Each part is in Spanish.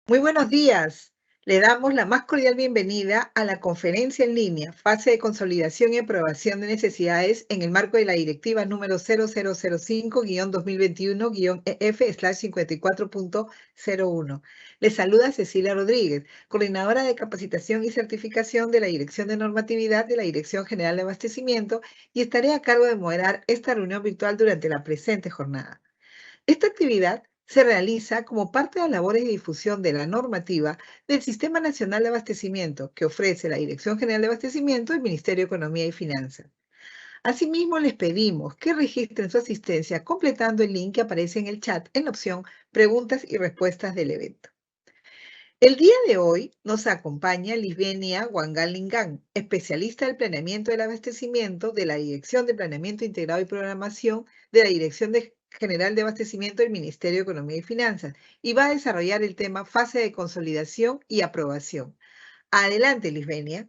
Muy buenos días. Le damos la más cordial bienvenida a la conferencia en línea, fase de consolidación y aprobación de necesidades en el marco de la directiva número 0005-2021-EF/54.01. Le saluda Cecilia Rodríguez, coordinadora de capacitación y certificación de la Dirección de Normatividad de la Dirección General de Abastecimiento, y estaré a cargo de moderar esta reunión virtual durante la presente jornada. Esta actividad se realiza como parte de las labores de difusión de la normativa del Sistema Nacional de Abastecimiento que ofrece la Dirección General de Abastecimiento del Ministerio de Economía y Finanzas. Asimismo, les pedimos que registren su asistencia completando el link que aparece en el chat en la opción Preguntas y Respuestas del evento. El día de hoy nos acompaña Lisbenia Wangalingán, especialista del planeamiento del abastecimiento de la Dirección de Planeamiento Integrado y Programación de la General de Abastecimiento del Ministerio de Economía y Finanzas, y va a desarrollar el tema fase de consolidación y aprobación. Adelante, Lisbenia.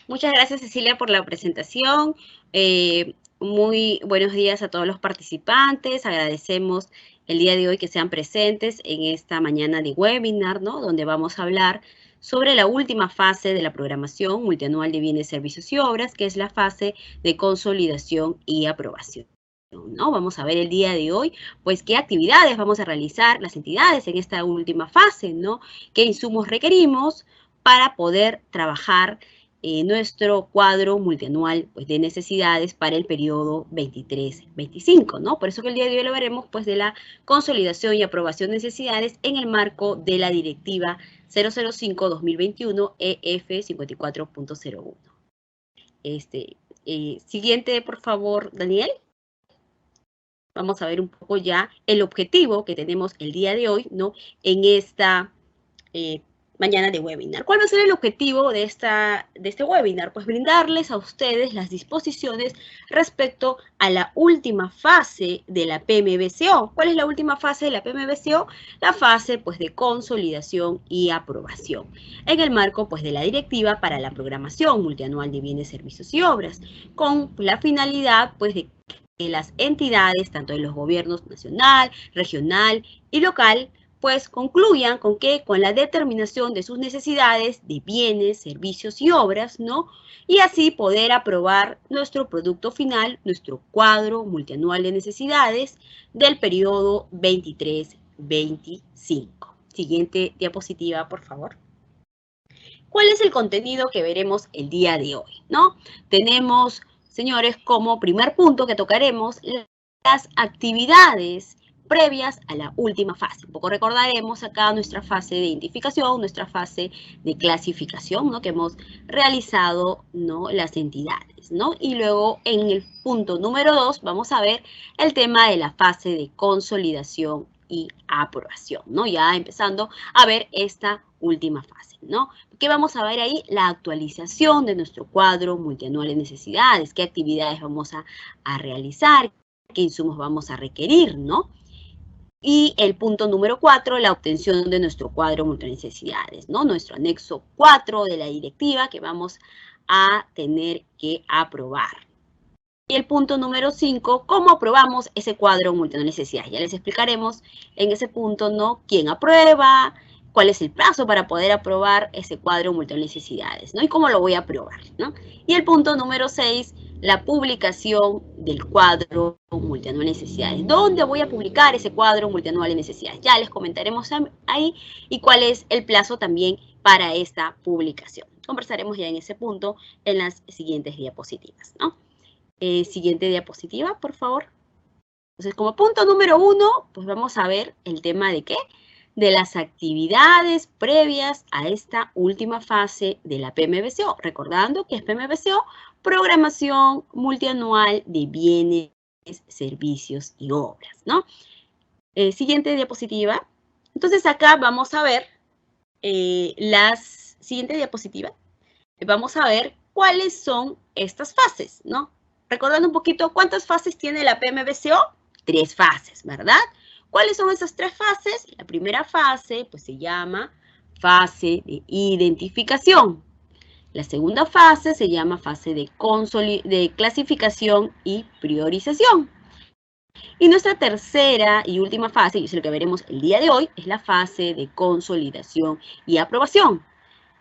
Muchas gracias, Cecilia, por la presentación. Muy buenos días a todos los participantes. Agradecemos el día de hoy que sean presentes en esta mañana de webinar, ¿no? Donde vamos a hablar sobre la última fase de la programación multianual de bienes, servicios y obras, que es la fase de consolidación y aprobación, ¿no? Vamos a ver el día de hoy, pues, qué actividades vamos a realizar las entidades en esta última fase, ¿no? Qué insumos requerimos para poder trabajar nuestro cuadro multianual, pues, de necesidades para el periodo 23-25, ¿no? Por eso que el día de hoy lo veremos, pues, de la consolidación y aprobación de necesidades en el marco de la directiva 005-2021 EF 54.01. Siguiente, por favor, Daniel. Vamos a ver un poco ya el objetivo que tenemos el día de hoy, ¿no? En esta mañana de webinar. ¿Cuál va a ser el objetivo de este webinar? Pues brindarles a ustedes las disposiciones respecto a la última fase de la PMBCO. ¿Cuál es la última fase de la PMBCO? La fase, pues, de consolidación y aprobación en el marco, pues, de la directiva para la programación multianual de bienes, servicios y obras, con la finalidad, pues, de que las entidades, tanto de los gobiernos nacional, regional y local, pues concluyan con que con la determinación de sus necesidades de bienes, servicios y obras, ¿no? Y así poder aprobar nuestro producto final, nuestro cuadro multianual de necesidades del periodo 23-25. Siguiente diapositiva, por favor. ¿Cuál es el contenido que veremos el día de hoy, ¿no? Tenemos, señores, como primer punto que tocaremos las actividades previas a la última fase. Un poco recordaremos acá nuestra fase de identificación, nuestra fase de clasificación, ¿no? Que hemos realizado, ¿no? Las entidades, ¿no? Y luego en el punto número 2 vamos a ver el tema de la fase de consolidación y aprobación, ¿no? Ya empezando a ver esta última fase, ¿no? ¿Qué vamos a ver ahí? La actualización de nuestro cuadro multianual de necesidades, qué actividades vamos a realizar, qué insumos vamos a requerir, ¿no? Y el punto número 4, la obtención de nuestro cuadro multinecesidades, ¿no? Nuestro anexo 4 de la directiva que vamos a tener que aprobar. Y el punto número 5, ¿cómo aprobamos ese cuadro multinecesidades? Ya les explicaremos en ese punto, ¿no? ¿Quién aprueba? ¿Cuál es el plazo para poder aprobar ese cuadro multinecesidades, ¿no? Y cómo lo voy a aprobar, ¿no? Y el punto número 6, la publicación del cuadro multianual de necesidades. ¿Dónde voy a publicar ese cuadro multianual de necesidades? Ya les comentaremos ahí y cuál es el plazo también para esta publicación. Conversaremos ya en ese punto en las siguientes diapositivas, ¿no? Siguiente diapositiva, por favor. Entonces, como punto número 1, pues vamos a ver el tema de ¿qué? De las actividades previas a esta última fase de la PMBCO. Recordando que es PMBCO, Programación Multianual de Bienes, Servicios y Obras, ¿no? Siguiente diapositiva. Entonces, acá vamos a ver siguiente diapositiva. Vamos a ver cuáles son estas fases, ¿no? Recordando un poquito, ¿cuántas fases tiene la PMBCO? 3 fases, ¿verdad? ¿Cuáles son esas 3 fases? La primera fase, pues, se llama fase de identificación. La segunda fase se llama fase de clasificación y priorización. Y nuestra tercera y última fase, y es lo que veremos el día de hoy, es la fase de consolidación y aprobación.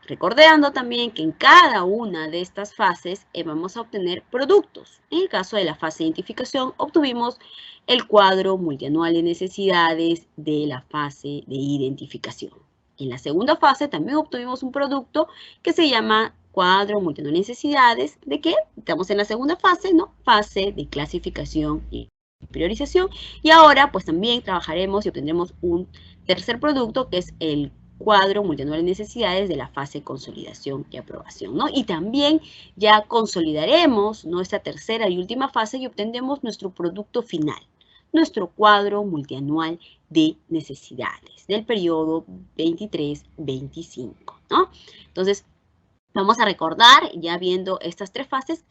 Recordando también que en cada una de estas fases vamos a obtener productos. En el caso de la fase de identificación, obtuvimos el cuadro multianual de necesidades de la fase de identificación. En la segunda fase también obtuvimos un producto que se llama cuadro multianual de necesidades. ¿De qué? Estamos en la segunda fase, ¿no? Fase de clasificación y priorización. Y ahora, pues también trabajaremos y obtendremos un tercer producto que es el cuadro multianual de necesidades de la fase de consolidación y aprobación, ¿no? Y también ya consolidaremos nuestra tercera y última fase y obtendremos nuestro producto final, nuestro cuadro multianual de necesidades del periodo 23-25, ¿no? Entonces, vamos a recordar, ya viendo estas tres fases,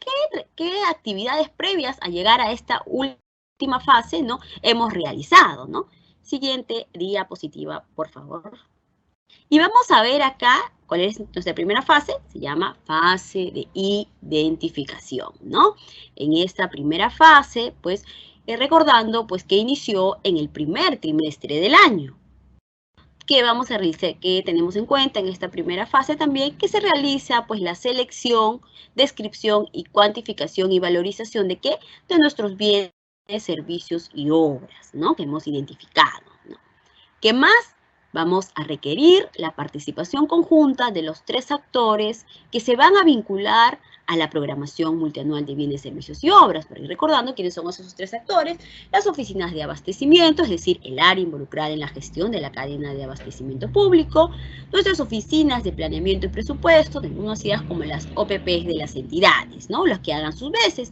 qué actividades previas a llegar a esta última fase, ¿no? Hemos realizado, ¿no? Siguiente diapositiva, por favor. Y vamos a ver acá cuál es nuestra primera fase, se llama fase de identificación, ¿no? En esta primera fase, pues, recordando, pues, que inició en el primer trimestre del año. ¿Qué vamos a realizar? ¿Qué tenemos en cuenta en esta primera fase también? Que se realiza, pues, la selección, descripción y cuantificación y valorización de qué? De nuestros bienes, servicios y obras, ¿no? Que hemos identificado, ¿no? ¿Qué más? Vamos a requerir la participación conjunta de los tres actores que se van a vincular a la programación multianual de bienes, servicios y obras. Pero recordando quiénes son esos tres actores, las oficinas de abastecimiento, es decir, el área involucrada en la gestión de la cadena de abastecimiento público, nuestras oficinas de planeamiento y presupuesto, conocidas como las OPPs de las entidades, ¿no? Las que hagan sus veces,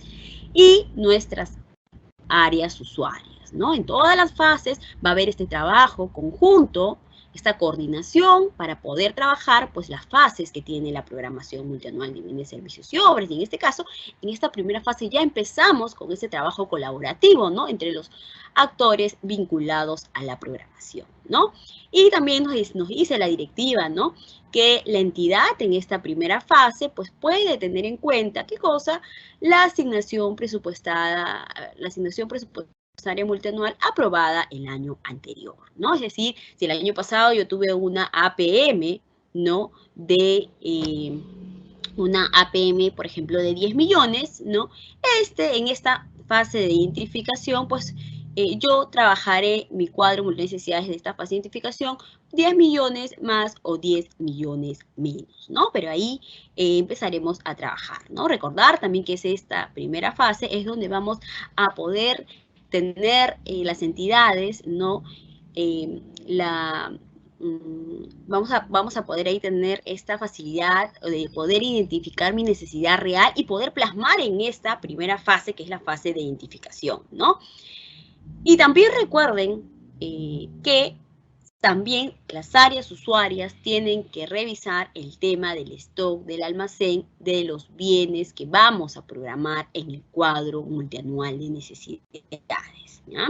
y nuestras áreas usuarias, ¿no? En todas las fases va a haber este trabajo conjunto, esta coordinación para poder trabajar pues las fases que tiene la programación multianual de bienes, servicios y obras. Y en este caso, en esta primera fase ya empezamos con ese trabajo colaborativo, ¿no? Entre los actores vinculados a la programación, ¿no? Y también nos dice la directiva, ¿no? Que la entidad en esta primera fase pues puede tener en cuenta, ¿qué cosa? La asignación presupuestaria multianual aprobada el año anterior, ¿no? Es decir, si el año pasado yo tuve una APM, ¿no? Una APM, por ejemplo, de 10 millones, ¿no? En esta fase de identificación, pues yo trabajaré mi cuadro de necesidades de esta fase de identificación 10 millones más o 10 millones menos, ¿no? Pero ahí empezaremos a trabajar, ¿no? Recordar también que es esta primera fase, es donde vamos a poder tener las entidades, ¿no? Vamos a poder ahí tener esta facilidad de poder identificar mi necesidad real y poder plasmar en esta primera fase, que es la fase de identificación, ¿no? Y también recuerden que también las áreas usuarias tienen que revisar el tema del stock, del almacén, de los bienes que vamos a programar en el cuadro multianual de necesidades, ¿ya?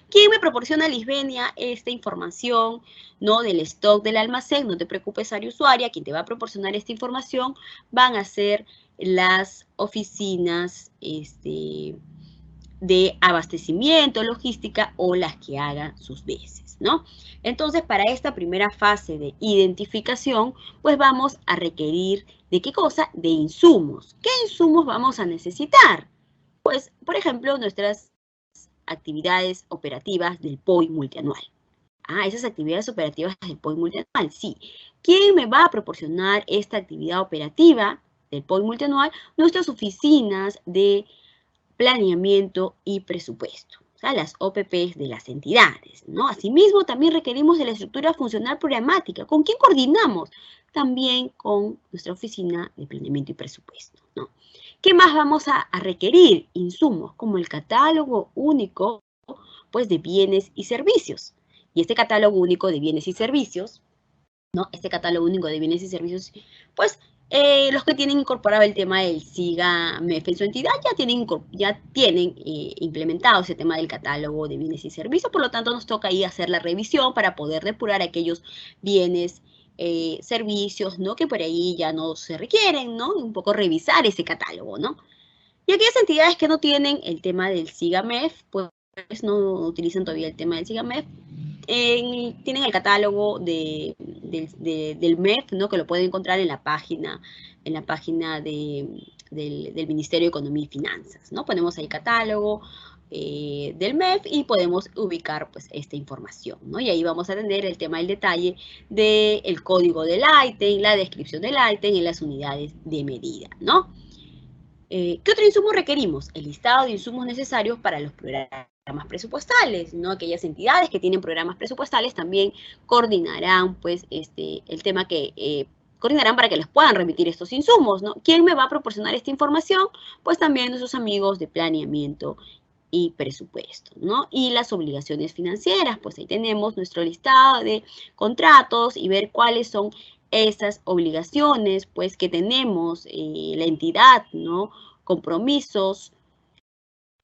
¿Quién me proporciona, Lisbenia, esta información, ¿no? Del stock del almacén? No te preocupes, área usuaria, quien te va a proporcionar esta información van a ser las oficinas, de abastecimiento, logística o las que hagan sus veces, ¿no? Entonces, para esta primera fase de identificación, pues vamos a requerir ¿de qué cosa? De insumos. ¿Qué insumos vamos a necesitar? Pues, por ejemplo, nuestras actividades operativas del POI multianual. Ah, esas actividades operativas del POI multianual, sí. ¿Quién me va a proporcionar esta actividad operativa del POI multianual? Nuestras oficinas de planeamiento y presupuesto, o sea, las OPPs de las entidades, ¿no? Asimismo, también requerimos de la estructura funcional programática. ¿Con quién coordinamos? También con nuestra oficina de planeamiento y presupuesto, ¿no? ¿Qué más vamos a requerir? Insumos, como el catálogo único, pues, de bienes y servicios. Y este catálogo único de bienes y servicios, ¿no? Este catálogo único de bienes y servicios, pues, los que tienen incorporado el tema del SIGA-MEF en su entidad ya tienen implementado ese tema del catálogo de bienes y servicios, por lo tanto nos toca ahí hacer la revisión para poder depurar aquellos bienes, servicios, ¿no? Que por ahí ya no se requieren, ¿no? Un poco revisar ese catálogo, ¿no? Y aquellas entidades que no tienen el tema del SIGA-MEF, pues no utilizan todavía el tema del SIGAMEF, tienen el catálogo del MEF, ¿no? Que lo pueden encontrar en la página del Ministerio de Economía y Finanzas, ¿no? Ponemos ahí catálogo del MEF y podemos ubicar pues esta información, ¿no? Y ahí vamos a tener el tema del detalle del código del ítem, la descripción del ítem y las unidades de medida, ¿no? ¿Qué otro insumo requerimos? El listado de insumos necesarios para los programas presupuestales, ¿no? Aquellas entidades que tienen programas presupuestales también coordinarán, pues, el tema que coordinarán para que les puedan remitir estos insumos, ¿no? ¿Quién me va a proporcionar esta información? Pues también nuestros amigos de planeamiento y presupuesto, ¿no? Y las obligaciones financieras, pues ahí tenemos nuestro listado de contratos y ver cuáles son esas obligaciones, pues que tenemos la entidad, ¿no? Compromisos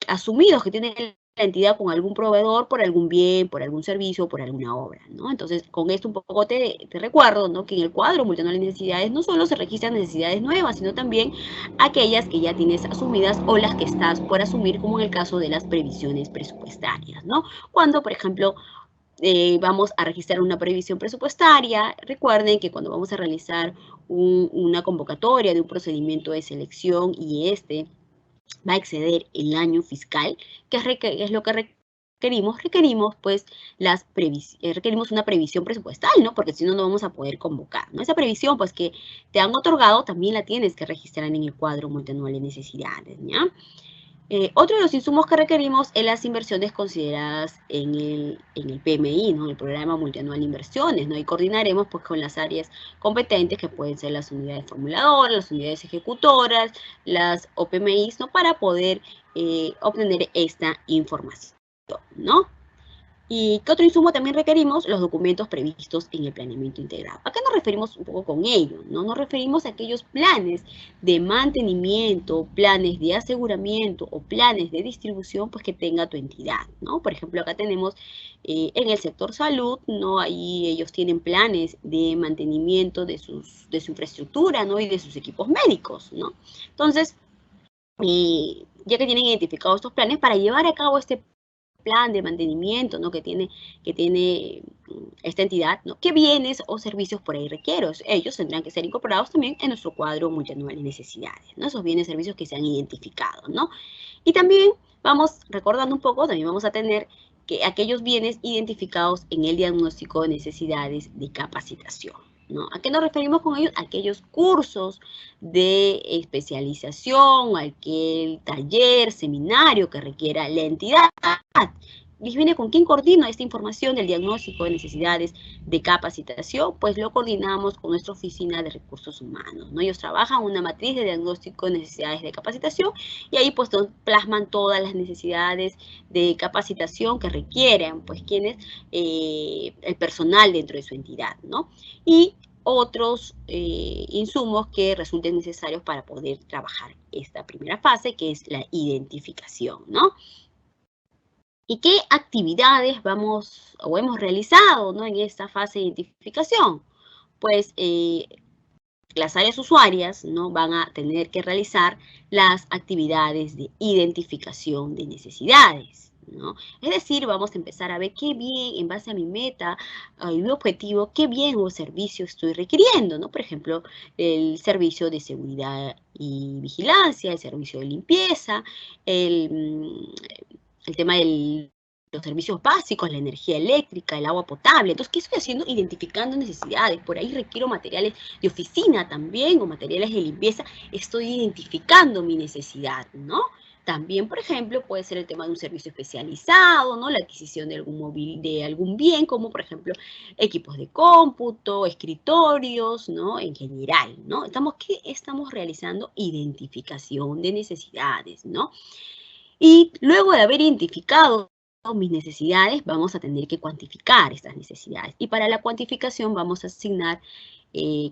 asumidos que tiene la entidad con algún proveedor por algún bien, por algún servicio, por alguna obra, ¿no? Entonces, con esto un poco te recuerdo, ¿no? Que en el cuadro multianual de necesidades no solo se registran necesidades nuevas, sino también aquellas que ya tienes asumidas o las que estás por asumir, como en el caso de las previsiones presupuestarias, ¿no? Cuando, por ejemplo, vamos a registrar una previsión presupuestaria, recuerden que cuando vamos a realizar una convocatoria de un procedimiento de selección y va a exceder el año fiscal, que es lo que requerimos pues requerimos una previsión presupuestal, ¿no? Porque si no, no vamos a poder convocar, ¿no? Esa previsión pues que te han otorgado también la tienes que registrar en el cuadro multianual de necesidades, ¿ya? Otro de los insumos que requerimos es las inversiones consideradas en el PMI, ¿no? El Programa Multianual de Inversiones, ¿no? Y coordinaremos pues con las áreas competentes que pueden ser las unidades formuladoras, las unidades ejecutoras, las OPMIs, ¿no? Para poder obtener esta información, ¿no? ¿Y qué otro insumo también requerimos? Los documentos previstos en el planeamiento integrado. ¿A qué nos referimos un poco con ello? ¿No? Nos referimos a aquellos planes de mantenimiento, planes de aseguramiento o planes de distribución pues, que tenga tu entidad, ¿no? Por ejemplo, acá tenemos en el sector salud, ¿no? Ahí ellos tienen planes de mantenimiento de su infraestructura, ¿no? Y de sus equipos médicos, ¿no? Entonces, ya que tienen identificados estos planes, para llevar a cabo este plan de mantenimiento, ¿no? que tiene esta entidad, ¿no? ¿Qué bienes o servicios por ahí requiero? Ellos tendrán que ser incorporados también en nuestro cuadro multianual de necesidades, ¿no? Esos bienes y servicios que se han identificado, ¿no? Y también vamos recordando un poco, también vamos a tener que aquellos bienes identificados en el diagnóstico de necesidades de capacitación, ¿no? ¿A qué nos referimos con ellos? Aquellos cursos de especialización, aquel taller, seminario que requiera la entidad. Y viene con quién coordina esta información del diagnóstico de necesidades de capacitación, pues lo coordinamos con nuestra oficina de recursos humanos, ¿no? Ellos trabajan una matriz de diagnóstico de necesidades de capacitación y ahí pues plasman todas las necesidades de capacitación que requieren pues quienes, el personal dentro de su entidad, ¿no? Y otros insumos que resulten necesarios para poder trabajar esta primera fase, que es la identificación, ¿no? ¿Y qué actividades vamos o hemos realizado, ¿no? En esta fase de identificación? Pues las áreas usuarias, ¿no? Van a tener que realizar las actividades de identificación de necesidades, ¿no? Es decir, vamos a empezar a ver qué bien, en base a mi meta y mi objetivo, qué bien o servicio estoy requiriendo, ¿no? Por ejemplo, el servicio de seguridad y vigilancia, el servicio de limpieza, el tema de los servicios básicos, la energía eléctrica, el agua potable. Entonces, ¿qué estoy haciendo? Identificando necesidades. Por ahí requiero materiales de oficina también o materiales de limpieza. Estoy identificando mi necesidad, ¿no? También, por ejemplo, puede ser el tema de un servicio especializado, ¿no? La adquisición de algún bien, como por ejemplo equipos de cómputo, escritorios, ¿no? En general, ¿no? ¿Qué estamos realizando? Identificación de necesidades, ¿no? Y luego de haber identificado mis necesidades, vamos a tener que cuantificar estas necesidades. Y para la cuantificación vamos a asignar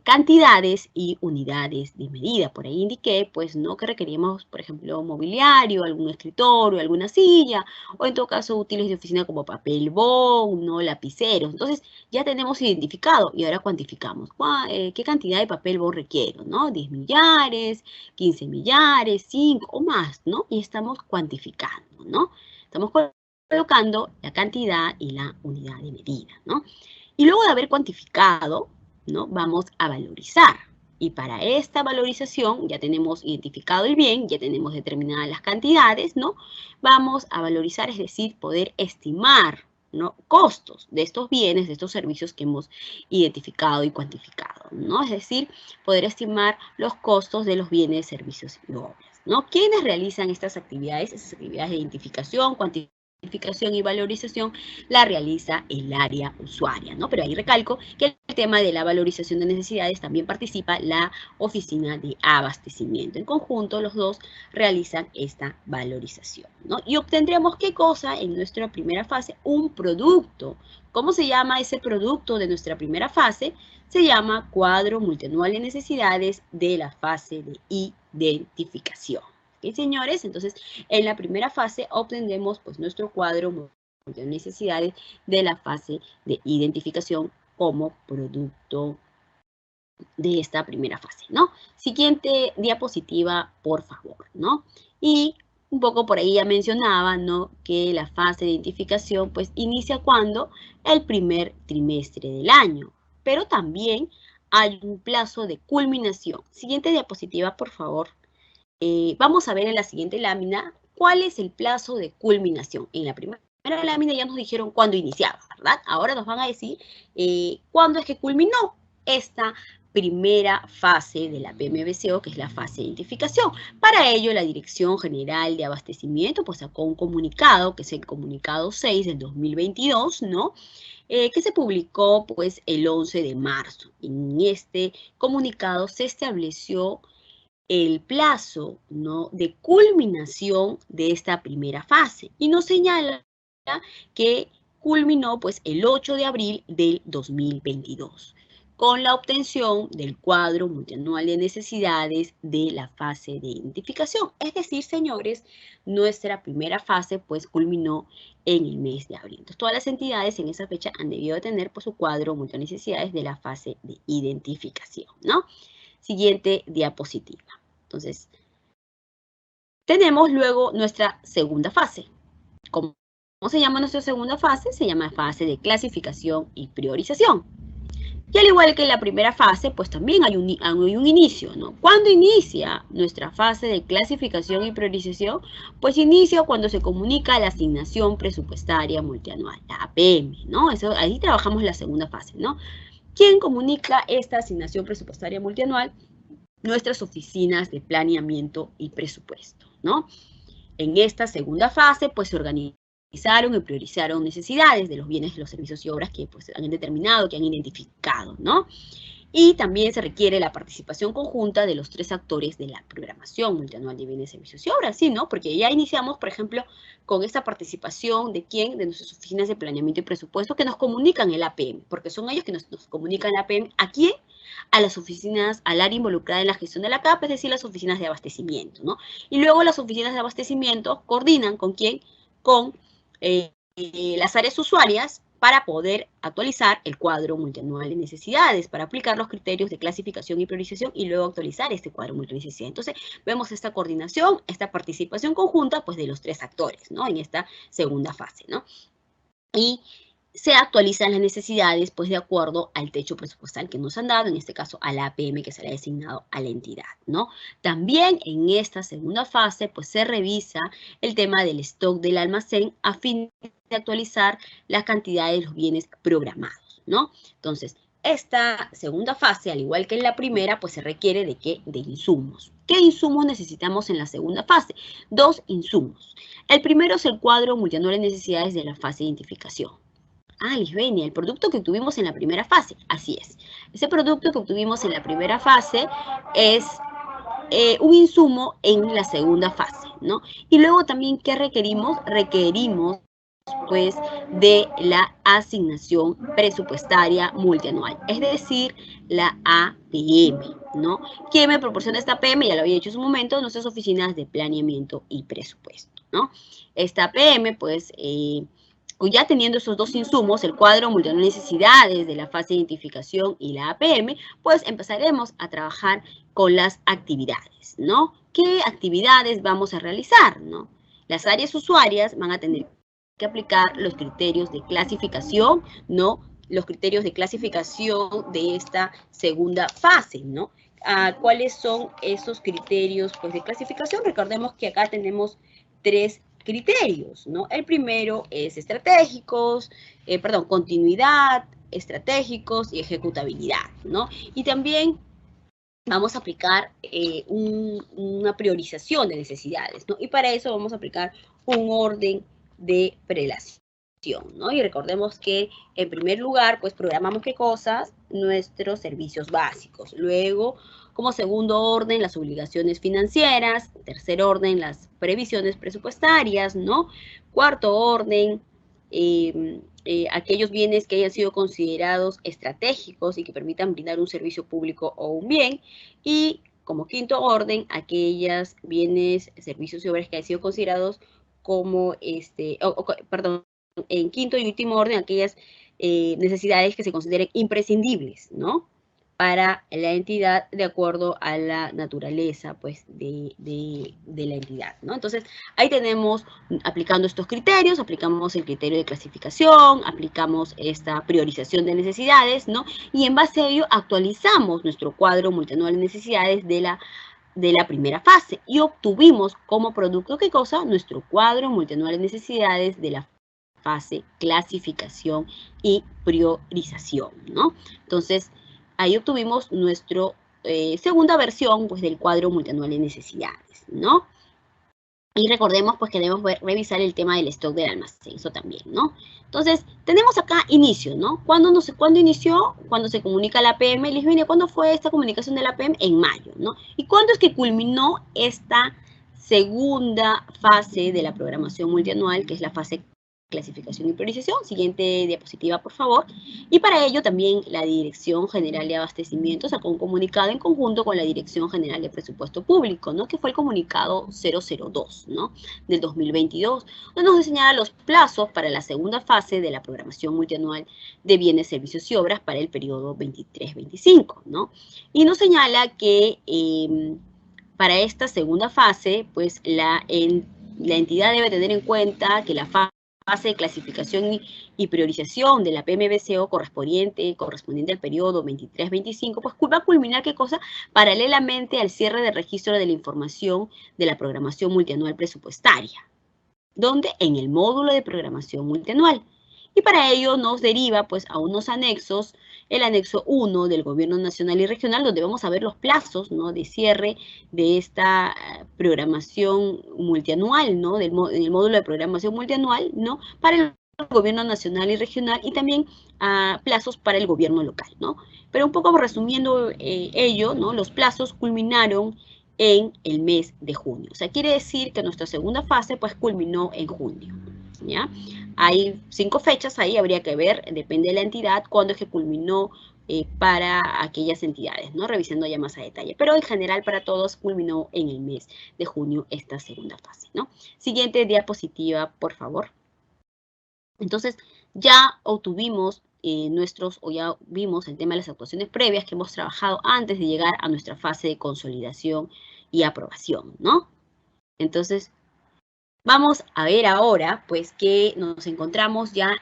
cantidades y unidades de medida. Por ahí indiqué, pues, no que requeríamos, por ejemplo, mobiliario, algún escritorio, alguna silla, o en todo caso útiles de oficina como papel bond, ¿no? Lapiceros. Entonces, ya tenemos identificado y ahora cuantificamos. ¿Qué cantidad de papel bond requiero, no? 10 millares, 15 millares, 5 o más, ¿no? Y estamos cuantificando, ¿no? Estamos colocando la cantidad y la unidad de medida, ¿no? Y luego de haber cuantificado, ¿no? Vamos a valorizar. Y para esta valorización ya tenemos identificado el bien, ya tenemos determinadas las cantidades, ¿no? Vamos a valorizar, es decir, poder estimar, ¿no? Costos de estos bienes, de estos servicios que hemos identificado y cuantificado, ¿no? Es decir, poder estimar los costos de los bienes, servicios y obras, ¿no? ¿Quiénes realizan estas actividades? Esas actividades de identificación, cuantificación y valorización la realiza el área usuaria, ¿no? Pero ahí recalco que el tema de la valorización de necesidades también participa la oficina de abastecimiento. En conjunto, los dos realizan esta valorización, ¿no? Y obtendremos, ¿qué cosa? En nuestra primera fase, un producto. ¿Cómo se llama ese producto de nuestra primera fase? Se llama cuadro multianual de necesidades de la fase de identificación. ¿Ok, señores? Entonces, en la primera fase obtendremos pues nuestro cuadro de necesidades de la fase de identificación como producto de esta primera fase, ¿no? Siguiente diapositiva, por favor, ¿no? Y un poco por ahí ya mencionaba, ¿no? Que la fase de identificación pues inicia cuando el primer trimestre del año, pero también hay un plazo de culminación. Siguiente diapositiva, por favor. Vamos a ver en la siguiente lámina cuál es el plazo de culminación. En la primera lámina ya nos dijeron cuándo iniciaba, ¿verdad? Ahora nos van a decir cuándo es que culminó esta primera fase de la PMBCO, que es la fase de identificación. Para ello, la Dirección General de Abastecimiento pues sacó un comunicado, que es el comunicado 6 del 2022, ¿no? Que se publicó pues el 11 de marzo. En este comunicado se estableció el plazo, ¿no? de culminación de esta primera fase y nos señala que culminó pues el 8 de abril del 2022 con la obtención del cuadro multianual de necesidades de la fase de identificación. Es decir, señores, nuestra primera fase pues culminó en el mes de abril. Entonces, todas las entidades en esa fecha han debido tener pues su cuadro multianual de necesidades de la fase de identificación, ¿no? Siguiente diapositiva. Entonces, tenemos luego nuestra segunda fase. ¿Cómo se llama nuestra segunda fase? Se llama fase de clasificación y priorización. Y al igual que en la primera fase, pues también hay un inicio, ¿no? ¿Cuándo inicia nuestra fase de clasificación y priorización? Pues inicia cuando se comunica la asignación presupuestaria multianual, la APM, ¿no? Ahí trabajamos la segunda fase, ¿no? ¿Quién comunica esta asignación presupuestaria multianual? Nuestras oficinas de planeamiento y presupuesto, ¿no? En esta segunda fase, pues se organizaron y priorizaron necesidades de los bienes, los servicios y obras que pues han determinado, que han identificado, ¿no? Y también se requiere la participación conjunta de los tres actores de la programación multianual de bienes, servicios y obras, ¿sí, no? Porque ya iniciamos, por ejemplo, con esta participación de quién, de nuestras oficinas de planeamiento y presupuesto que nos comunican el APM, porque son ellos que nos comunican el APM. ¿A quién? A las oficinas, al área involucrada en la gestión de la CAP, es decir, las oficinas de abastecimiento, ¿no? Y luego las oficinas de abastecimiento coordinan con quién, con las áreas usuarias para poder actualizar el cuadro multianual de necesidades, para aplicar los criterios de clasificación y priorización y luego actualizar este cuadro multianual de necesidades. Entonces, vemos esta coordinación, esta participación conjunta, pues, de los tres actores, ¿no? En esta segunda fase, ¿no? Y se actualizan las necesidades, pues, de acuerdo al techo presupuestal que nos han dado, en este caso a la APM que se le ha designado a la entidad, ¿no? También en esta segunda fase, pues, se revisa el tema del stock del almacén a fin de actualizar las cantidades de los bienes programados, ¿no? Entonces, esta segunda fase, al igual que en la primera, pues se requiere de ¿qué? De insumos. ¿Qué insumos necesitamos en la segunda fase? Dos insumos. El primero es el cuadro multianual de necesidades de la fase de identificación. Ah, Lisbenia, el producto que obtuvimos en la primera fase. Así es. Ese producto que obtuvimos en la primera fase es un insumo en la segunda fase, ¿no? Y luego también, ¿qué requerimos? Requerimos pues de la asignación presupuestaria multianual, es decir, la APM, ¿no? ¿Quién me proporciona esta APM? Ya lo había dicho en su momento, nuestras oficinas de planeamiento y presupuesto, ¿no? Esta APM, pues, ya teniendo esos dos insumos, el cuadro multianual de necesidades de la fase de identificación y la APM, pues empezaremos a trabajar con las actividades, ¿no? ¿Qué actividades vamos a realizar, no? Las áreas usuarias van a tener que aplicar los criterios de clasificación, ¿no? Los criterios de clasificación de esta segunda fase, ¿no? ¿Cuáles son esos criterios pues, de clasificación? Recordemos que acá tenemos 3 criterios, ¿no? El primero es continuidad, estratégicos y ejecutabilidad, ¿no? Y también vamos a aplicar una priorización de necesidades, ¿no? Y para eso vamos a aplicar un orden de prelación, ¿no? Y recordemos que, en primer lugar, pues programamos ¿qué cosas? Nuestros servicios básicos. Luego, como segundo orden, las obligaciones financieras. Tercer orden, las previsiones presupuestarias, ¿no? Cuarto orden, aquellos bienes que hayan sido considerados estratégicos y que permitan brindar un servicio público o un bien. Y como quinto orden, aquellos bienes, servicios y obras que hayan sido considerados como, en quinto y último orden, aquellas necesidades que se consideren imprescindibles, ¿no? Para la entidad de acuerdo a la naturaleza, pues, de la entidad, ¿no? Entonces, ahí tenemos, aplicando estos criterios, aplicamos el criterio de clasificación, aplicamos esta priorización de necesidades, ¿no? Y en base a ello actualizamos nuestro cuadro multianual de necesidades de la primera fase y obtuvimos como producto, ¿qué cosa? Nuestro cuadro multianual de necesidades de la fase clasificación y priorización, ¿no? Entonces, ahí obtuvimos nuestra segunda versión pues, del cuadro multianual de necesidades, ¿no? Y recordemos pues que debemos revisar el tema del stock del almacén, eso también, ¿no? Entonces, tenemos acá inicio, ¿no? ¿Cuándo inició? Cuando se comunica la PM. Lisbenia, ¿cuándo fue esta comunicación de la PM? En mayo, ¿no? ¿Y cuándo es que culminó esta segunda fase de la programación multianual, que es la fase clasificación y priorización? Siguiente diapositiva, por favor. Y para ello también la Dirección General de Abastecimiento sacó un comunicado en conjunto con la Dirección General de Presupuesto Público, ¿no? Que fue el comunicado 002, ¿no? Del 2022, donde nos señala los plazos para la segunda fase de la programación multianual de bienes, servicios y obras para el periodo 23-25, ¿no? Y nos señala que para esta segunda fase, pues la entidad debe tener en cuenta que la fase de clasificación y priorización de la PMBCO correspondiente al periodo 23-25, pues va a culminar, ¿qué cosa? Paralelamente al cierre del registro de la información de la programación multianual presupuestaria. ¿Dónde? En el módulo de programación multianual. Y para ello nos deriva pues a unos anexos, el anexo 1 del Gobierno Nacional y Regional, donde vamos a ver los plazos, ¿no? De cierre de esta programación multianual, ¿no? En el módulo de programación multianual, ¿no? Para el Gobierno Nacional y Regional y también plazos para el gobierno local, ¿no? Pero un poco resumiendo ello, ¿no? Los plazos culminaron en el mes de junio. O sea, quiere decir que nuestra segunda fase pues culminó en junio, ¿ya? Hay 5 fechas ahí, habría que ver, depende de la entidad, cuándo es que culminó para aquellas entidades, ¿no? Revisando ya más a detalle. Pero en general para todos culminó en el mes de junio esta segunda fase, ¿no? Siguiente diapositiva, por favor. Entonces, ya obtuvimos ya vimos el tema de las actuaciones previas que hemos trabajado antes de llegar a nuestra fase de consolidación y aprobación, ¿no? Entonces, vamos a ver ahora, pues, que nos encontramos ya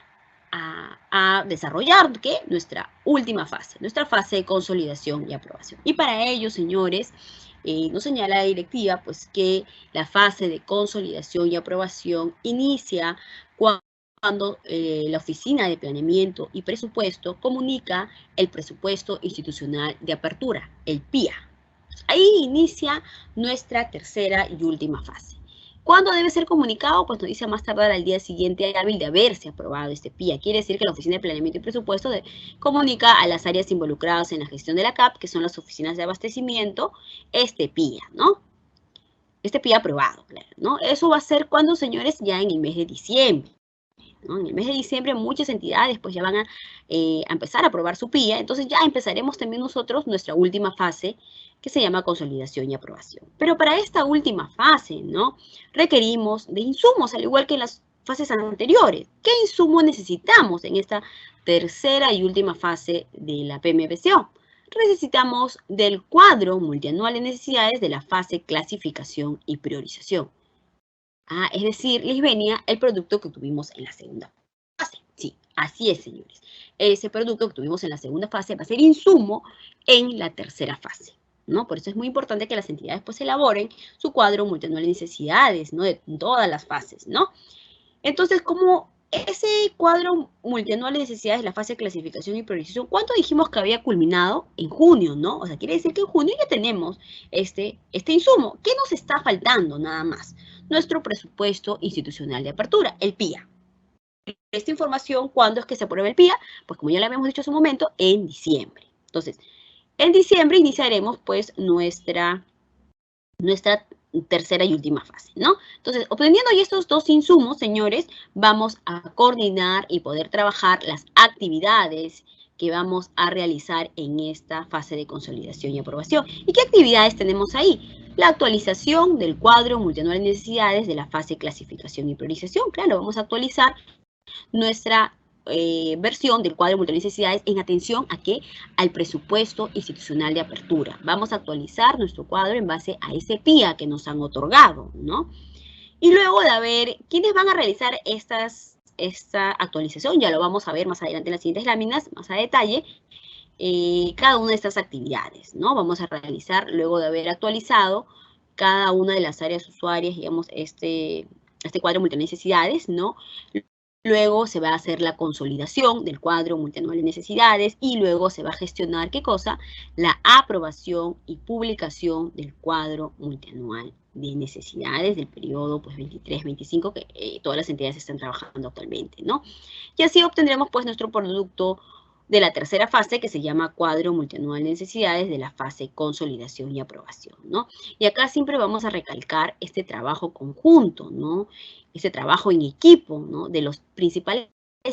a desarrollar, ¿qué? Nuestra última fase, nuestra fase de consolidación y aprobación. Y para ello, señores, nos señala la directiva, pues, que la fase de consolidación y aprobación inicia cuando la Oficina de Planeamiento y Presupuesto comunica el presupuesto institucional de apertura, el PIA. Ahí inicia nuestra tercera y última fase. ¿Cuándo debe ser comunicado? Pues nos dice más tardar al día siguiente hábil de haberse aprobado este PIA. Quiere decir que la Oficina de Planeamiento y Presupuesto comunica a las áreas involucradas en la gestión de la CAP, que son las oficinas de abastecimiento, este PIA, ¿no? Este PIA aprobado, claro, ¿no? Eso va a ser cuando, señores, ya en el mes de diciembre. ¿no? En el mes de diciembre muchas entidades pues ya van a empezar a aprobar su PIA, entonces ya empezaremos también nosotros nuestra última fase que se llama consolidación y aprobación. Pero para esta última fase, ¿no? Requerimos de insumos, al igual que en las fases anteriores. ¿Qué insumo necesitamos en esta tercera y última fase de la PMBCO? Necesitamos del cuadro multianual de necesidades de la fase clasificación y priorización. Es decir, les venía el producto que tuvimos en la segunda fase. Sí, así es, señores. Ese producto que tuvimos en la segunda fase va a ser insumo en la tercera fase, ¿no? Por eso es muy importante que las entidades pues elaboren su cuadro multianual de necesidades, ¿no? De todas las fases, ¿no? Entonces, como ese cuadro multianual de necesidades de la fase de clasificación y priorización, ¿cuánto dijimos que había culminado? En junio, ¿no? O sea, quiere decir que en junio ya tenemos este insumo. ¿Qué nos está faltando nada más? Nuestro presupuesto institucional de apertura, el PIA. Esta información, ¿cuándo es que se aprueba el PIA? Pues como ya le habíamos dicho hace un momento, en diciembre. Entonces, en diciembre iniciaremos pues nuestra tercera y última fase, ¿no? Entonces, obteniendo ya estos dos insumos, señores, vamos a coordinar y poder trabajar las actividades que vamos a realizar en esta fase de consolidación y aprobación. ¿Y qué actividades tenemos ahí? La actualización del cuadro multianual de necesidades de la fase de clasificación y priorización. Claro, vamos a actualizar nuestra versión del cuadro de necesidades en atención a qué, al presupuesto institucional de apertura. Vamos a actualizar nuestro cuadro en base a ese PIA que nos han otorgado, ¿no? Y luego de ver quiénes van a realizar esta actualización, ya lo vamos a ver más adelante en las siguientes láminas, más a detalle, cada una de estas actividades, ¿no? Vamos a realizar, luego de haber actualizado cada una de las áreas usuarias, digamos, este cuadro multinecesidades, ¿no? Luego se va a hacer la consolidación del cuadro multianual de necesidades y luego se va a gestionar, ¿qué cosa? La aprobación y publicación del cuadro multianual de necesidades del periodo pues 23-25 que todas las entidades están trabajando actualmente, ¿no? Y así obtendremos pues nuestro producto de la tercera fase que se llama cuadro multianual de necesidades de la fase consolidación y aprobación, ¿no? Y acá siempre vamos a recalcar este trabajo conjunto, ¿no? Ese trabajo en equipo, ¿no? De los principales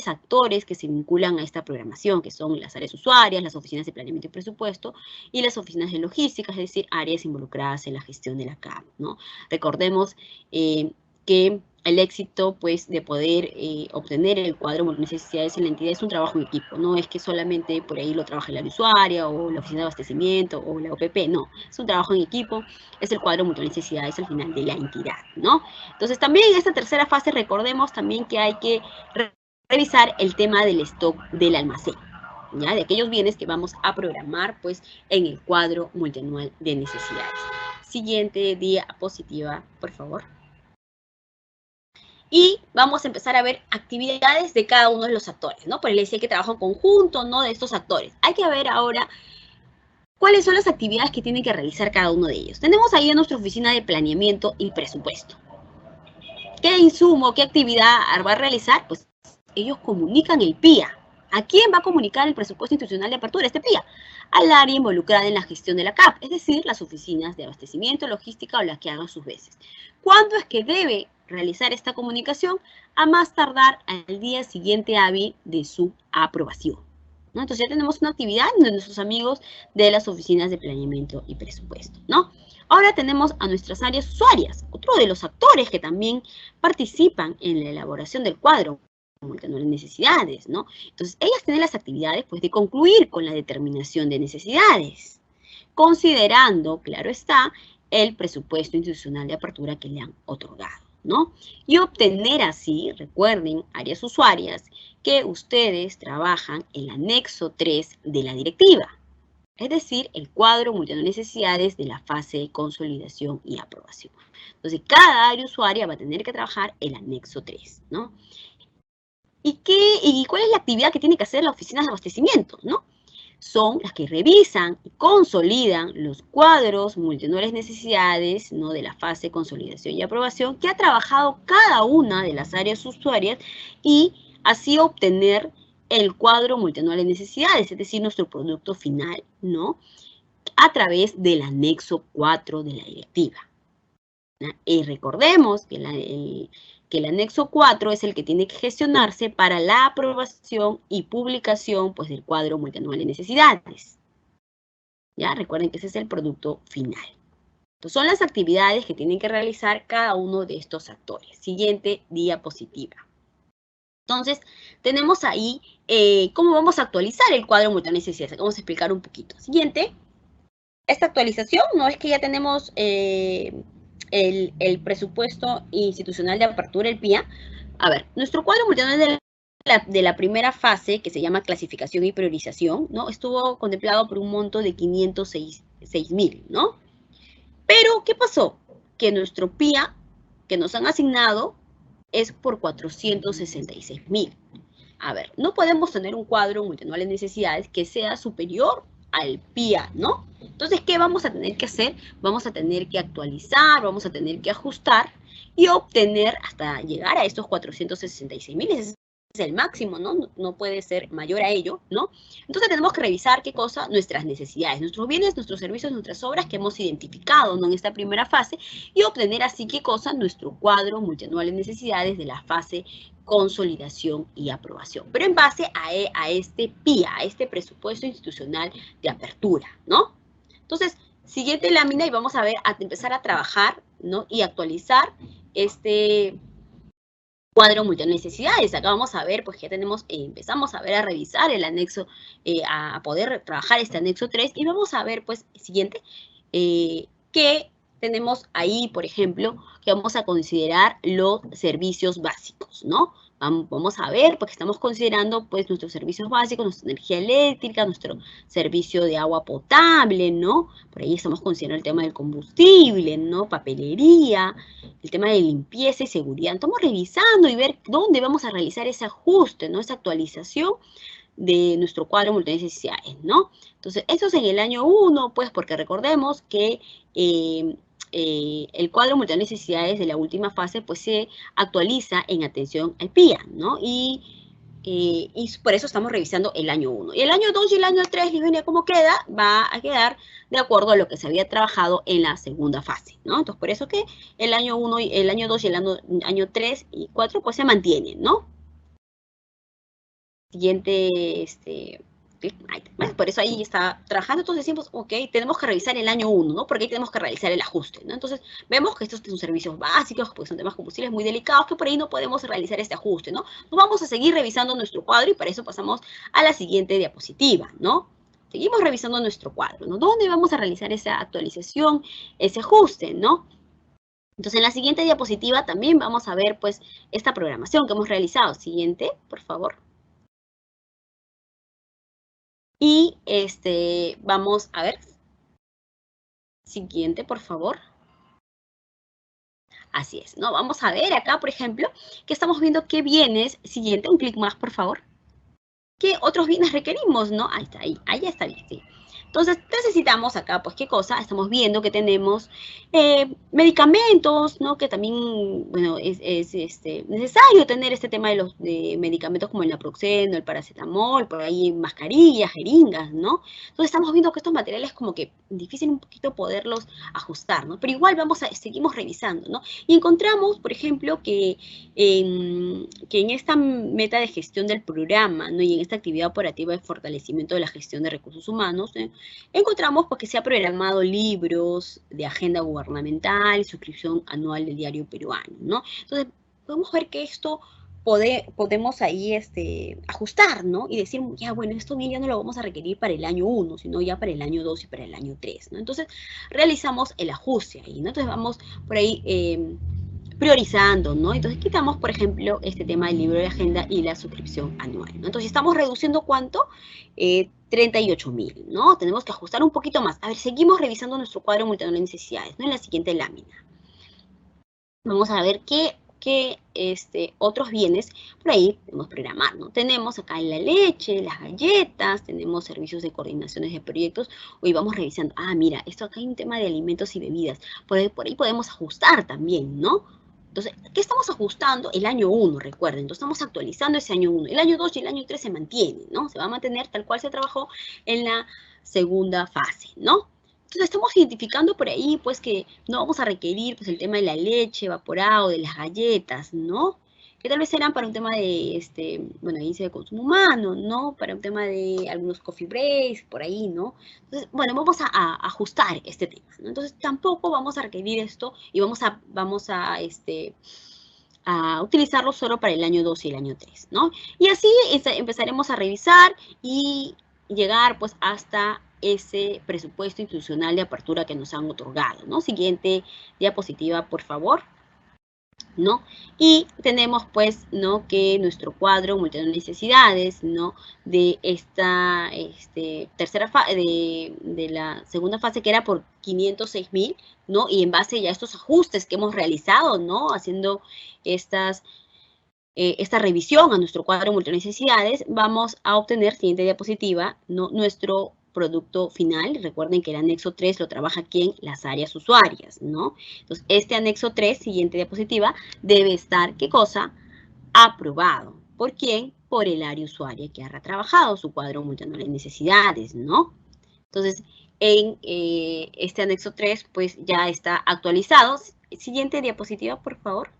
actores que se vinculan a esta programación, que son las áreas usuarias, las oficinas de planeamiento y presupuesto y las oficinas de logística, es decir, áreas involucradas en la gestión de la CAP, ¿no? Recordemos que el éxito, pues, de poder obtener el cuadro de necesidades en la entidad es un trabajo en equipo, no es que solamente por ahí lo trabaje la usuaria o la oficina de abastecimiento o la OPP, no, es un trabajo en equipo, es el cuadro de necesidades al final de la entidad, ¿no? Entonces, también en esta tercera fase recordemos también que hay que revisar el tema del stock del almacén, ¿ya? De aquellos bienes que vamos a programar, pues, en el cuadro multianual de necesidades. Siguiente diapositiva, por favor. Y vamos a empezar a ver actividades de cada uno de los actores, ¿no? Por ahí les decía que trabajo en conjunto, ¿no? De estos actores. Hay que ver ahora cuáles son las actividades que tienen que realizar cada uno de ellos. Tenemos ahí en nuestra oficina de planeamiento y presupuesto. ¿Qué insumo, qué actividad va a realizar? Pues ellos comunican el PIA. ¿A quién va a comunicar el presupuesto institucional de apertura, este PIA? Al área involucrada en la gestión de la CAP, es decir, las oficinas de abastecimiento, logística o las que hagan sus veces. ¿Cuándo es que debe realizar esta comunicación? A más tardar al día siguiente hábil de su aprobación, ¿no? Entonces ya tenemos una actividad de nuestros amigos de las oficinas de planeamiento y presupuesto, ¿no? Ahora tenemos a nuestras áreas usuarias, otro de los actores que también participan en la elaboración del cuadro multianual de necesidades, ¿no? Entonces, ellas tienen las actividades, pues, de concluir con la determinación de necesidades, considerando, claro está, el presupuesto institucional de apertura que le han otorgado, ¿no? Y obtener así, recuerden, áreas usuarias, que ustedes trabajan el anexo 3 de la directiva, es decir, el cuadro multianual de necesidades de la fase de consolidación y aprobación. Entonces, cada área usuaria va a tener que trabajar el anexo 3, ¿no? ¿Y cuál es la actividad que tiene que hacer las oficinas de abastecimiento, ¿no? Son las que revisan y consolidan los cuadros multianuales necesidades, ¿no? De la fase de consolidación y aprobación que ha trabajado cada una de las áreas usuarias y así obtener el cuadro multianual de necesidades, es decir, nuestro producto final, ¿no? A través del anexo 4 de la directiva. Y recordemos que el anexo 4 es el que tiene que gestionarse para la aprobación y publicación, pues, del cuadro multianual de necesidades. ¿Ya? Recuerden que ese es el producto final. Entonces, son las actividades que tienen que realizar cada uno de estos actores. Siguiente diapositiva. Entonces, tenemos ahí cómo vamos a actualizar el cuadro multianual de necesidades. Vamos a explicar un poquito. Siguiente. Esta actualización no es que ya tenemos el presupuesto institucional de apertura, el PIA, a ver, nuestro cuadro multianual de la primera fase, que se llama clasificación y priorización, ¿no? Estuvo contemplado por un monto de 506.000, ¿no? Pero, ¿qué pasó? Que nuestro PIA que nos han asignado es por 466.000. A ver, no podemos tener un cuadro multianual de necesidades que sea superior al PIA, ¿no? Entonces, ¿qué vamos a tener que hacer? Vamos a tener que actualizar, vamos a tener que ajustar y obtener hasta llegar a estos 466.000. Ese es el máximo, ¿no? No puede ser mayor a ello, ¿no? Entonces tenemos que revisar qué cosa, nuestras necesidades, nuestros bienes, nuestros servicios, nuestras obras que hemos identificado, ¿no? En esta primera fase y obtener así qué cosa, nuestro cuadro multianual de necesidades de la fase consolidación y aprobación, pero en base a este PIA, a este presupuesto institucional de apertura, ¿no? Entonces, siguiente lámina y vamos a ver, a empezar a trabajar, ¿no? Y actualizar este cuadro multianual de necesidades. Acá vamos a ver, pues ya tenemos, empezamos a ver, a revisar el anexo, a poder trabajar este anexo 3 y vamos a ver, pues, siguiente, que tenemos ahí, por ejemplo, que vamos a considerar los servicios básicos, ¿no? Vamos a ver, porque estamos considerando, pues, nuestros servicios básicos, nuestra energía eléctrica, nuestro servicio de agua potable, ¿no? Por ahí estamos considerando el tema del combustible, ¿no? Papelería, el tema de limpieza y seguridad. Estamos revisando y ver dónde vamos a realizar ese ajuste, ¿no? Esa actualización de nuestro cuadro multianual de necesidades, ¿no? Entonces, eso es en el año 1, pues, porque recordemos que el cuadro multianual de necesidades de la última fase, pues, se actualiza en atención al PIA, ¿no? Y por eso estamos revisando el año 1. Y el año 2 y el año 3, Livenia, ¿cómo queda? Va a quedar de acuerdo a lo que se había trabajado en la segunda fase, ¿no? Entonces, por eso que el año 1, el año 2 y el año 3 y 4, pues, se mantienen, ¿no? Siguiente, bueno, por eso ahí está trabajando, entonces decimos, ok, tenemos que revisar el año 1, ¿no? Porque ahí tenemos que realizar el ajuste, ¿no? Entonces, vemos que estos son servicios básicos, porque son temas combustibles muy delicados, que por ahí no podemos realizar este ajuste, ¿no? Nos vamos a seguir revisando nuestro cuadro y para eso pasamos a la siguiente diapositiva, ¿no? Seguimos revisando nuestro cuadro, ¿no? ¿Dónde vamos a realizar esa actualización, ese ajuste, ¿no? Entonces, en la siguiente diapositiva también vamos a ver, pues, esta programación que hemos realizado. Siguiente, por favor. Y vamos a ver. Siguiente, por favor. Así es, ¿no? Vamos a ver acá, por ejemplo, que estamos viendo qué bienes. Siguiente, un clic más, por favor. ¿Qué otros bienes requerimos, no? Ahí está, ahí ya está bien, sí. Entonces, necesitamos acá, pues, ¿qué cosa? Estamos viendo que tenemos medicamentos, ¿no? Que también, bueno, es necesario tener este tema de los medicamentos como el naproxeno, el paracetamol, por ahí mascarillas, jeringas, ¿no? Entonces, estamos viendo que estos materiales como que difícil un poquito poderlos ajustar, ¿no? Pero igual seguimos revisando, ¿no? Y encontramos, por ejemplo, que en esta meta de gestión del programa, ¿no? Y en esta actividad operativa de fortalecimiento de la gestión de recursos humanos, encontramos pues, que se ha programado libros de agenda gubernamental y suscripción anual del diario peruano, ¿no? Entonces, podemos ver que esto podemos ahí ajustar, ¿no? Y decir, ya, bueno, esto bien ya no lo vamos a requerir para el año 1, sino ya para el año 2 y para el año 3, ¿no? Entonces, realizamos el ajuste ahí, ¿no? Entonces, vamos por ahí priorizando, ¿no? Entonces quitamos, por ejemplo, este tema del libro de agenda y la suscripción anual, ¿no? Entonces estamos reduciendo ¿cuánto? 38.000, ¿no? Tenemos que ajustar un poquito más. A ver, seguimos revisando nuestro cuadro multianual de necesidades, ¿no? En la siguiente lámina. Vamos a ver qué otros bienes por ahí podemos programar, ¿no? Tenemos acá la leche, las galletas, tenemos servicios de coordinaciones de proyectos. Hoy vamos revisando, mira, esto acá hay un tema de alimentos y bebidas. Por ahí podemos ajustar también, ¿no? Entonces, ¿qué estamos ajustando? El año 1, recuerden. Entonces, estamos actualizando ese año 1. El año 2 y el año 3 se mantienen, ¿no? Se va a mantener tal cual se trabajó en la segunda fase, ¿no? Entonces, estamos identificando por ahí, pues, que no vamos a requerir, pues, el tema de la leche evaporada, de las galletas, ¿no? Que tal vez serán para un tema de, bueno, índice de consumo humano, ¿no? Para un tema de algunos coffee breaks, por ahí, ¿no? Entonces, bueno, vamos a ajustar este tema, ¿no? Entonces, tampoco vamos a requerir esto y vamos a utilizarlo solo para el año 2 y el año 3, ¿no? Y así empezaremos a revisar y llegar pues hasta ese presupuesto institucional de apertura que nos han otorgado, ¿no? Siguiente diapositiva, por favor. ¿No? Y tenemos pues, ¿no? Que nuestro cuadro multitud de necesidades, ¿no? De esta tercera fase, de la segunda fase que era por 506.000, ¿no? Y en base ya a estos ajustes que hemos realizado, ¿no? Haciendo esta revisión a nuestro cuadro multitud de necesidades, vamos a obtener, siguiente diapositiva, ¿no? Nuestro producto final. Recuerden que el anexo 3 lo trabaja ¿quién? Las áreas usuarias, ¿no? Entonces, este anexo 3, siguiente diapositiva, debe estar, ¿qué cosa? Aprobado. ¿Por quién? Por el área usuaria que ha trabajado su cuadro multianual de necesidades, ¿no? Entonces, en este anexo 3, pues ya está actualizado. Siguiente diapositiva, por favor.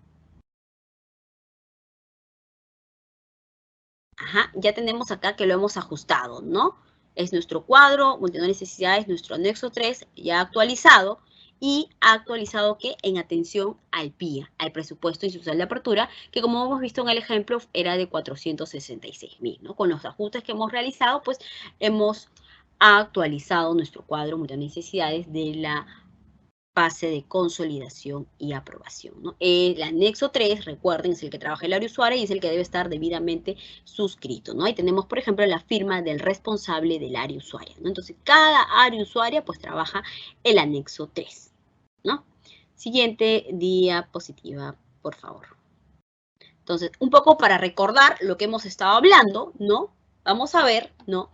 Ajá, ya tenemos acá que lo hemos ajustado, ¿no? Es nuestro cuadro, multitud de necesidades, nuestro anexo 3 ya actualizado y actualizado que en atención al PIA, al presupuesto institucional de apertura, que como hemos visto en el ejemplo era de 466.000, ¿no? Con los ajustes que hemos realizado, pues hemos actualizado nuestro cuadro multitud de necesidades de la fase de consolidación y aprobación, ¿no? El anexo 3, recuerden, es el que trabaja el área usuaria y es el que debe estar debidamente suscrito, ¿no? Ahí tenemos, por ejemplo, la firma del responsable del área usuaria, ¿no? Entonces, cada área usuaria, pues, trabaja el anexo 3, ¿no? Siguiente diapositiva, por favor. Entonces, un poco para recordar lo que hemos estado hablando, ¿no? Vamos a ver, ¿no?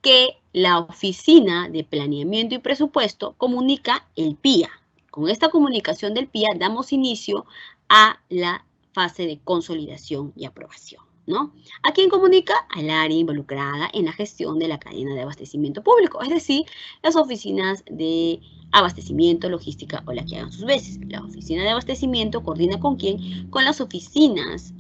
Que la Oficina de Planeamiento y Presupuesto comunica el PIA. Con esta comunicación del PIA damos inicio a la fase de consolidación y aprobación, ¿no? ¿A quién comunica? Al área involucrada en la gestión de la cadena de abastecimiento público, es decir, las oficinas de abastecimiento, logística o la que hagan sus veces. La oficina de abastecimiento coordina con quién? Con las oficinas,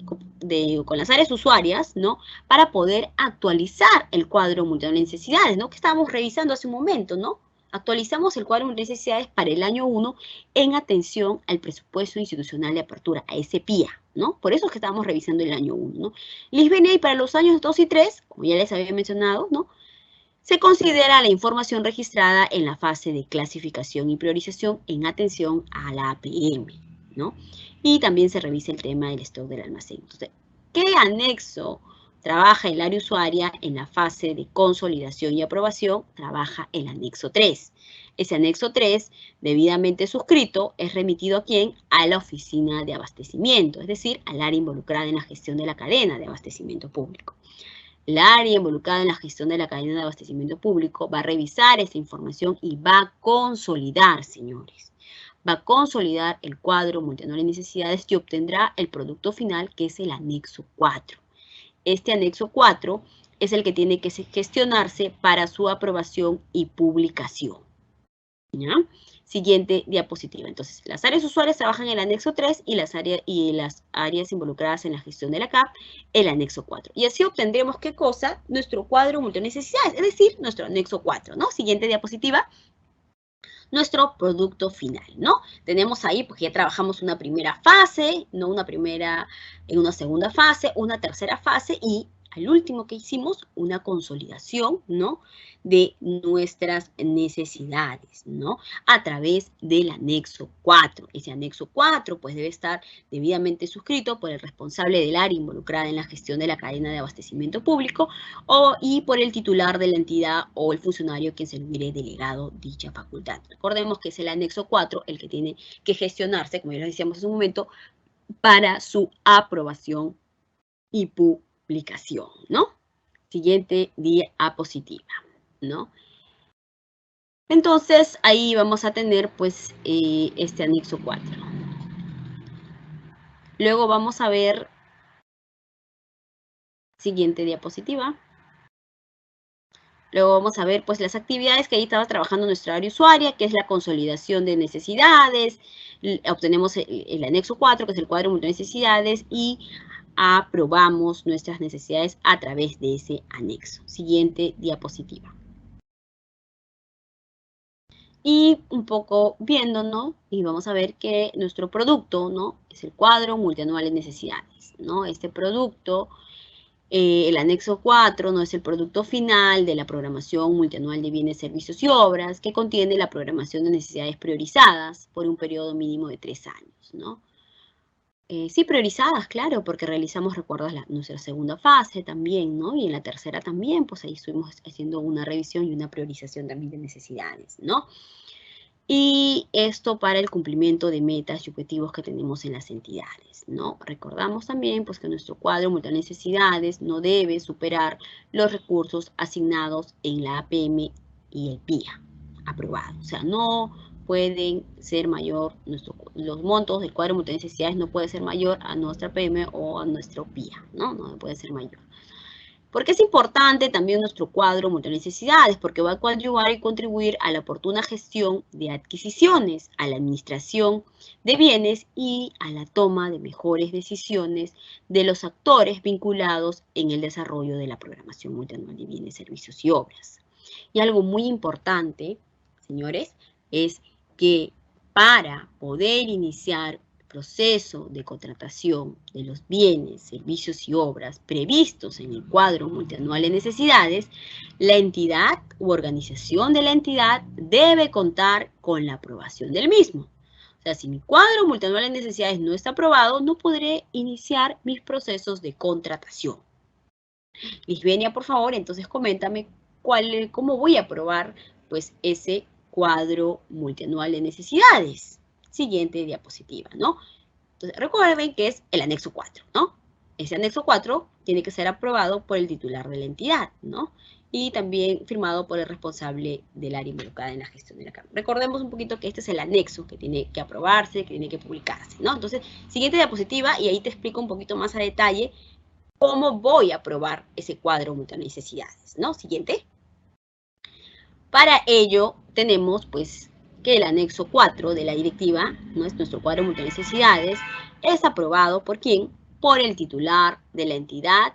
con las áreas usuarias, ¿no? Para poder actualizar el cuadro multianual de necesidades, ¿no? Que estábamos revisando hace un momento, ¿no? Actualizamos el cuadro de necesidades para el año 1 en atención al presupuesto institucional de apertura, a ese PIA, ¿no? Por eso es que estábamos revisando el año 1, ¿no? LISBENEI para los años 2 y 3, como ya les había mencionado, ¿no? Se considera la información registrada en la fase de clasificación y priorización en atención a la APM, ¿no? Y también se revisa el tema del stock del almacén. Entonces, ¿qué anexo trabaja el área usuaria en la fase de consolidación y aprobación? Trabaja el anexo 3. Ese anexo 3, debidamente suscrito, es remitido ¿a quién? A la oficina de abastecimiento, es decir, al área involucrada en la gestión de la cadena de abastecimiento público. El área involucrada en la gestión de la cadena de abastecimiento público va a revisar esta información y va a consolidar, señores. Va a consolidar el cuadro multianual de necesidades y obtendrá el producto final, que es el anexo 4. Este anexo 4 es el que tiene que gestionarse para su aprobación y publicación, ¿ya? Siguiente diapositiva. Entonces, las áreas usuarias trabajan en el anexo 3 y las áreas involucradas en la gestión de la CAP, el anexo 4. Y así obtendremos, ¿qué cosa? Nuestro cuadro multitud de necesidades, es decir, nuestro anexo 4, ¿no? Siguiente diapositiva. Nuestro producto final, ¿no? Tenemos ahí, pues ya trabajamos una primera fase, ¿no? Una segunda fase, una tercera fase y al último que hicimos, una consolidación, ¿no? De nuestras necesidades, ¿no? A través del anexo 4. Ese anexo 4, pues debe estar debidamente suscrito por el responsable del área involucrada en la gestión de la cadena de abastecimiento público y por el titular de la entidad o el funcionario quien se le hubiere delegado dicha facultad. Recordemos que es el anexo 4 el que tiene que gestionarse, como ya lo decíamos hace un momento, para su aprobación y publicación, ¿no? Siguiente diapositiva, ¿no? Entonces, ahí vamos a tener, pues, este anexo 4. Luego vamos a ver, siguiente diapositiva. Luego vamos a ver, pues, las actividades que ahí estaba trabajando nuestra área usuaria, que es la consolidación de necesidades. Obtenemos el anexo 4, que es el cuadro de necesidades, y aprobamos nuestras necesidades a través de ese anexo. Siguiente diapositiva. Y un poco viéndonos, y vamos a ver que nuestro producto, ¿no? Es el cuadro multianual de necesidades, ¿no? Este producto El anexo 4 no es el producto final de la programación multianual de bienes, servicios y obras, que contiene la programación de necesidades priorizadas por un periodo mínimo de 3 años, ¿no? Sí, priorizadas, claro, porque realizamos, recuerdas, nuestra segunda fase también, ¿no? Y en la tercera también, pues ahí estuvimos haciendo una revisión y una priorización también de necesidades, ¿no? Y esto para el cumplimiento de metas y objetivos que tenemos en las entidades, ¿no? Recordamos también, pues, que nuestro cuadro multinecesidades no debe superar los recursos asignados en la APM y el PIA aprobado. O sea, no pueden ser mayor, los montos del cuadro multinecesidades no puede ser mayor a nuestra APM o a nuestro PIA, ¿no? No puede ser mayor. ¿Por qué es importante también nuestro cuadro multinecesidades? Porque va a coadyuvar y contribuir a la oportuna gestión de adquisiciones, a la administración de bienes y a la toma de mejores decisiones de los actores vinculados en el desarrollo de la programación multianual de bienes, servicios y obras. Y algo muy importante, señores, es que para poder iniciar proceso de contratación de los bienes, servicios y obras previstos en el cuadro multianual de necesidades, la entidad u organización de la entidad debe contar con la aprobación del mismo. O sea, si mi cuadro multianual de necesidades no está aprobado, no podré iniciar mis procesos de contratación. Lisbenia, por favor, entonces coméntame cómo voy a aprobar pues ese cuadro multianual de necesidades. Siguiente diapositiva, ¿no? Entonces, recuerden que es el anexo 4, ¿no? Ese anexo 4 tiene que ser aprobado por el titular de la entidad, ¿no? Y también firmado por el responsable del área involucrada en la gestión de la Cámara. Recordemos un poquito que este es el anexo que tiene que aprobarse, que tiene que publicarse, ¿no? Entonces, siguiente diapositiva y ahí te explico un poquito más a detalle cómo voy a aprobar ese cuadro multinecesidades, ¿no? Siguiente. Para ello tenemos, pues, que el anexo 4 de la directiva, ¿no? Es nuestro cuadro multinecesidades, es aprobado ¿por quién? Por el titular de la entidad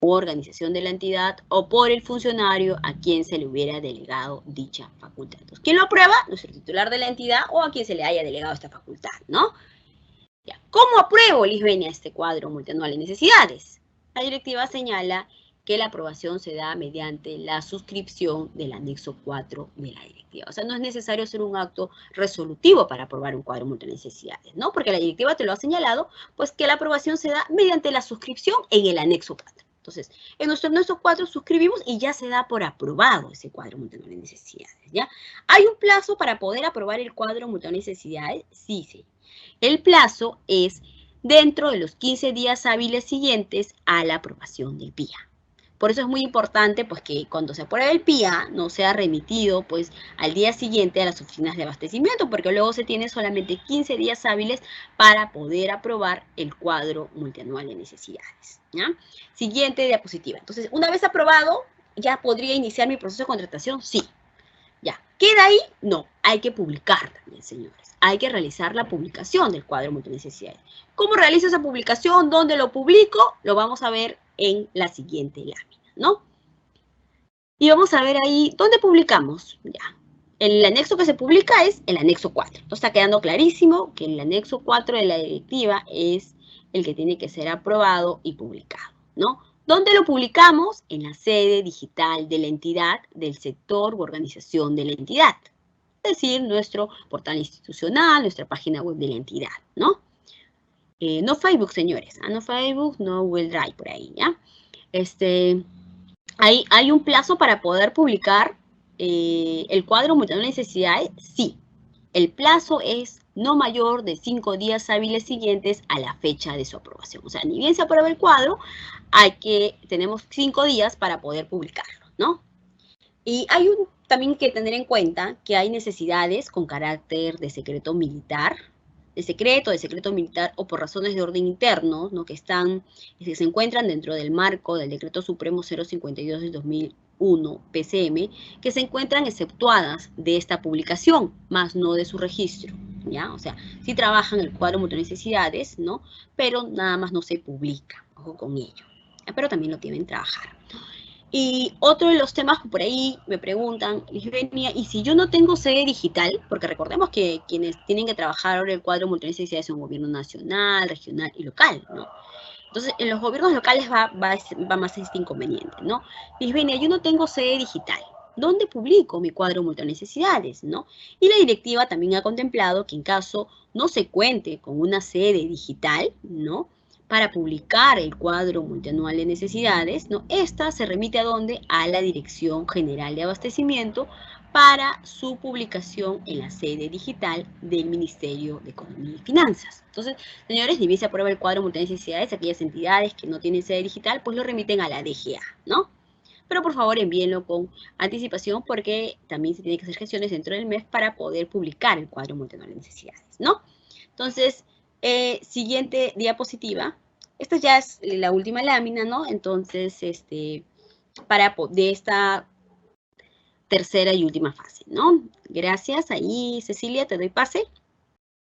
o organización de la entidad o por el funcionario a quien se le hubiera delegado dicha facultad. Entonces, ¿quién lo aprueba? Nuestro titular de la entidad o a quien se le haya delegado esta facultad, ¿no? Ya. ¿Cómo apruebo, Lisbenia, este cuadro multianual de necesidades? La directiva señala que la aprobación se da mediante la suscripción del anexo 4 de la directiva. O sea, no es necesario hacer un acto resolutivo para aprobar un cuadro multinecesidades, ¿no? Porque la directiva te lo ha señalado, pues que la aprobación se da mediante la suscripción en el anexo 4. Entonces, en nuestro anexo 4 suscribimos y ya se da por aprobado ese cuadro multinecesidades, ¿ya? ¿Hay un plazo para poder aprobar el cuadro multinecesidades? Sí, sí. El plazo es dentro de los 15 días hábiles siguientes a la aprobación del PIA. Por eso es muy importante pues, que cuando se apruebe el PIA no sea remitido pues, al día siguiente a las oficinas de abastecimiento, porque luego se tiene solamente 15 días hábiles para poder aprobar el cuadro multianual de necesidades, ¿ya? Siguiente diapositiva. Entonces, una vez aprobado, ¿ya podría iniciar mi proceso de contratación? Sí. ¿Ya? ¿Queda ahí? No. Hay que publicar también, señores. Hay que realizar la publicación del cuadro multinecesidades. ¿Cómo realizo esa publicación? ¿Dónde lo publico? Lo vamos a ver en la siguiente lámina, ¿no? Y vamos a ver ahí, ¿dónde publicamos? Ya. El anexo que se publica es el anexo 4. Entonces está quedando clarísimo que el anexo 4 de la directiva es el que tiene que ser aprobado y publicado, ¿no? ¿Dónde lo publicamos? En la sede digital de la entidad, del sector u organización de la entidad. Es decir, nuestro portal institucional, nuestra página web de la entidad, ¿no? No Facebook, señores. No Facebook, no Google Drive por ahí, ¿ya? ¿Hay un plazo para poder publicar el cuadro multianual de necesidades? Sí. El plazo es no mayor de 5 días hábiles siguientes a la fecha de su aprobación. O sea, ni bien se aprueba el cuadro, tenemos 5 días para poder publicarlo, ¿no? Y hay también que tener en cuenta que hay necesidades con carácter de secreto militar, de secreto militar o por razones de orden interno, ¿no? que se encuentran dentro del marco del Decreto Supremo 052 del 2001, PCM, que se encuentran exceptuadas de esta publicación, más no de su registro, ¿ya? O sea, sí trabajan el cuadro multinecesidades, ¿no? Pero nada más no se publica, ojo con ello, pero también lo deben trabajar. Y otro de los temas que por ahí me preguntan, Lisbenia, ¿y si yo no tengo sede digital? Porque recordemos que quienes tienen que trabajar ahora el cuadro multinecesidades son gobierno nacional, regional y local, ¿no? Entonces, en los gobiernos locales va más este inconveniente, ¿no? Lisbenia, yo no tengo sede digital. ¿Dónde publico mi cuadro multinecesidades, no? Y la directiva también ha contemplado que en caso no se cuente con una sede digital, ¿no? Para publicar el cuadro multianual de necesidades, ¿no? Esta se remite a dónde? A la Dirección General de Abastecimiento para su publicación en la sede digital del Ministerio de Economía y Finanzas. Entonces, señores, ni bien se aprueba el cuadro multinecesidades, aquellas entidades que no tienen sede digital, pues lo remiten a la DGA, ¿no? Pero por favor envíenlo con anticipación porque también se tienen que hacer gestiones dentro del mes para poder publicar el cuadro multianual de necesidades, ¿no? Entonces, siguiente diapositiva. Esta ya es la última lámina, ¿no? Entonces, de esta tercera y última fase, ¿no? Gracias. Ahí, Cecilia, te doy pase.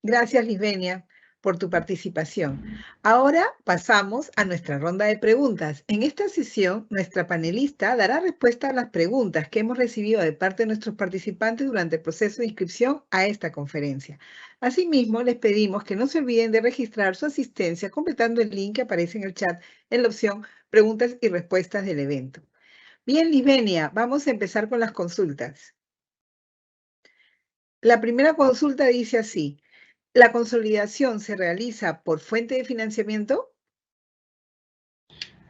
Gracias, Lisbenia, por tu participación. Ahora pasamos a nuestra ronda de preguntas. En esta sesión, nuestra panelista dará respuesta a las preguntas que hemos recibido de parte de nuestros participantes durante el proceso de inscripción a esta conferencia. Asimismo, les pedimos que no se olviden de registrar su asistencia completando el link que aparece en el chat en la opción Preguntas y Respuestas del evento. Bien, Lisbenia, vamos a empezar con las consultas. La primera consulta dice así: ¿la consolidación se realiza por fuente de financiamiento?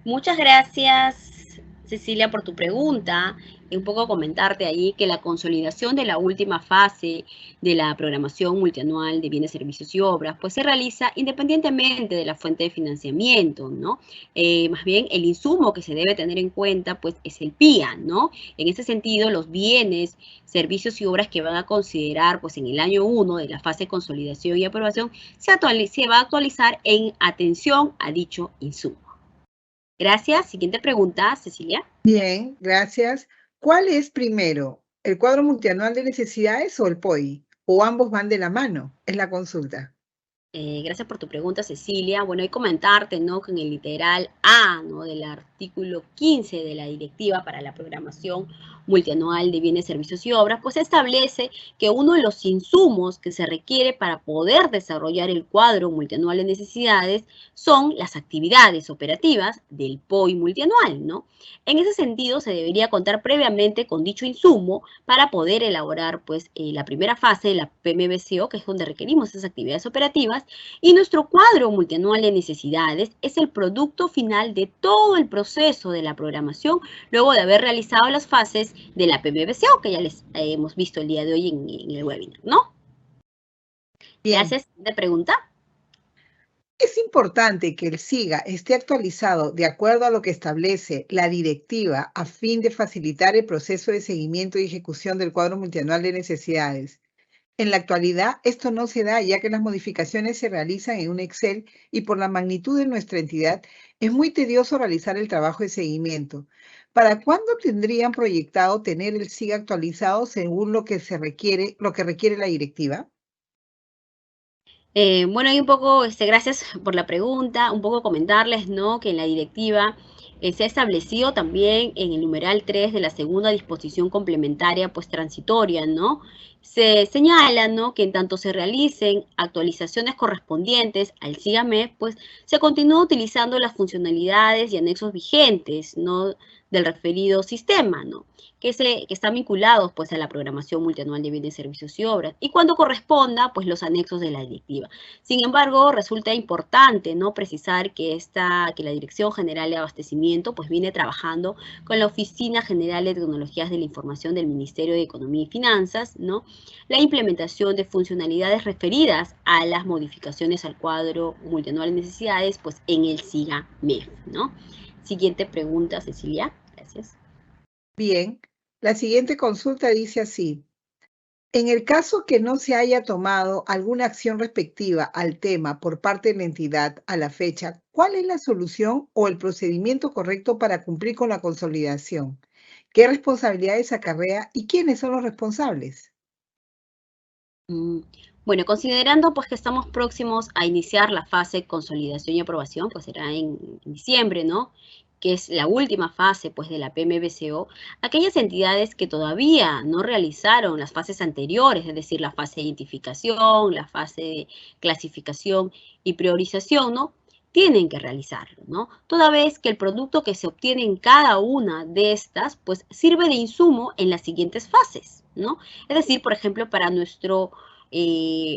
Muchas gracias, Cecilia, por tu pregunta. Y un poco comentarte ahí que la consolidación de la última fase de la programación multianual de bienes, servicios y obras, pues se realiza independientemente de la fuente de financiamiento, ¿no? Más bien, el insumo que se debe tener en cuenta, pues, es el PIA, ¿no? En ese sentido, los bienes, servicios y obras que van a considerar, pues, en el año 1 de la fase de consolidación y aprobación, se va a actualizar en atención a dicho insumo. Gracias. Siguiente pregunta, Cecilia. Bien, gracias. ¿Cuál es primero, el cuadro multianual de necesidades o el POI? ¿O ambos van de la mano? Es la consulta. Gracias por tu pregunta, Cecilia. Bueno, hay que comentarte, ¿no? Que en el literal A, ¿no? Del artículo 15 de la Directiva para la Programación Multianual de Bienes, Servicios y Obras, pues establece que uno de los insumos que se requiere para poder desarrollar el cuadro multianual de necesidades son las actividades operativas del POI multianual, ¿no? En ese sentido, se debería contar previamente con dicho insumo para poder elaborar, pues, la primera fase de la PMBCO, que es donde requerimos esas actividades operativas, y nuestro cuadro multianual de necesidades es el producto final de todo el proceso de la programación, luego de haber realizado las fases de la PMBCO, que ya les hemos visto el día de hoy en el webinar, ¿no? Bien. Gracias. ¿De pregunta? Es importante que el SIGA esté actualizado de acuerdo a lo que establece la directiva a fin de facilitar el proceso de seguimiento y ejecución del cuadro multianual de necesidades. En la actualidad, esto no se da ya que las modificaciones se realizan en un Excel y por la magnitud de nuestra entidad es muy tedioso realizar el trabajo de seguimiento. ¿Para cuándo tendrían proyectado tener el SIGA actualizado según lo que requiere la directiva? Bueno, y un poco, gracias por la pregunta, un poco comentarles, ¿no? Que en la directiva se ha establecido también en el numeral 3 de la segunda disposición complementaria, pues transitoria, ¿no? Se señala, ¿no? Que en tanto se realicen actualizaciones correspondientes al SIGAMEF, pues se continúa utilizando las funcionalidades y anexos vigentes, ¿no? Del referido sistema, ¿no? Que están vinculados pues a la programación multianual de bienes, servicios y obras, y cuando corresponda, pues los anexos de la directiva. Sin embargo, resulta importante, ¿no? Precisar que la Dirección General de Abastecimiento pues viene trabajando con la Oficina General de Tecnologías de la Información del Ministerio de Economía y Finanzas, ¿no? La implementación de funcionalidades referidas a las modificaciones al cuadro multianual de necesidades, pues en el SIGA-MEF, ¿no? Siguiente pregunta, Cecilia. Gracias. Bien, la siguiente consulta dice así: en el caso que no se haya tomado alguna acción respectiva al tema por parte de la entidad a la fecha, ¿cuál es la solución o el procedimiento correcto para cumplir con la consolidación? ¿Qué responsabilidades acarrea y quiénes son los responsables? Bueno, considerando pues que estamos próximos a iniciar la fase de consolidación y aprobación, pues será en diciembre, ¿no? Que es la última fase pues de la PMBCO, aquellas entidades que todavía no realizaron las fases anteriores, es decir, la fase de identificación, la fase de clasificación y priorización, ¿no? tienen que realizarlo, ¿no? Toda vez que el producto que se obtiene en cada una de estas, pues sirve de insumo en las siguientes fases, ¿no? Es decir, por ejemplo, para nuestro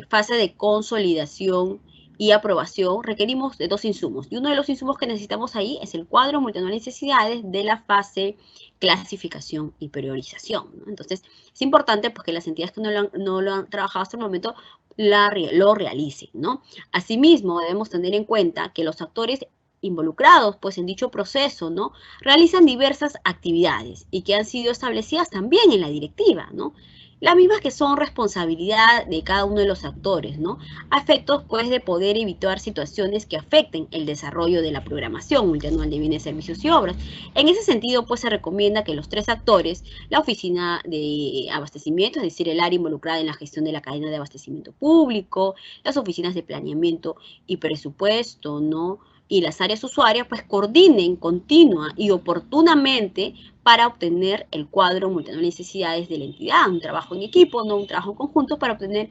fase de consolidación y aprobación requerimos de 2 insumos. Y uno de los insumos que necesitamos ahí es el cuadro multianual de necesidades de la fase clasificación y priorización, ¿no? Entonces, es importante pues, que las entidades que no lo han trabajado hasta el momento lo realicen, ¿no? Asimismo, debemos tener en cuenta que los actores involucrados pues en dicho proceso, ¿no? Realizan diversas actividades y que han sido establecidas también en la directiva, ¿no? Las mismas que son responsabilidad de cada uno de los actores, ¿no? A efectos pues de poder evitar situaciones que afecten el desarrollo de la programación multianual de bienes, servicios y obras. En ese sentido pues se recomienda que los 3 actores, la oficina de abastecimiento, es decir, el área involucrada en la gestión de la cadena de abastecimiento público, las oficinas de planeamiento y presupuesto, ¿no? Y las áreas usuarias, pues coordinen continua y oportunamente para obtener el cuadro multianual de necesidades de la entidad, un trabajo en equipo, no un trabajo en conjunto para obtener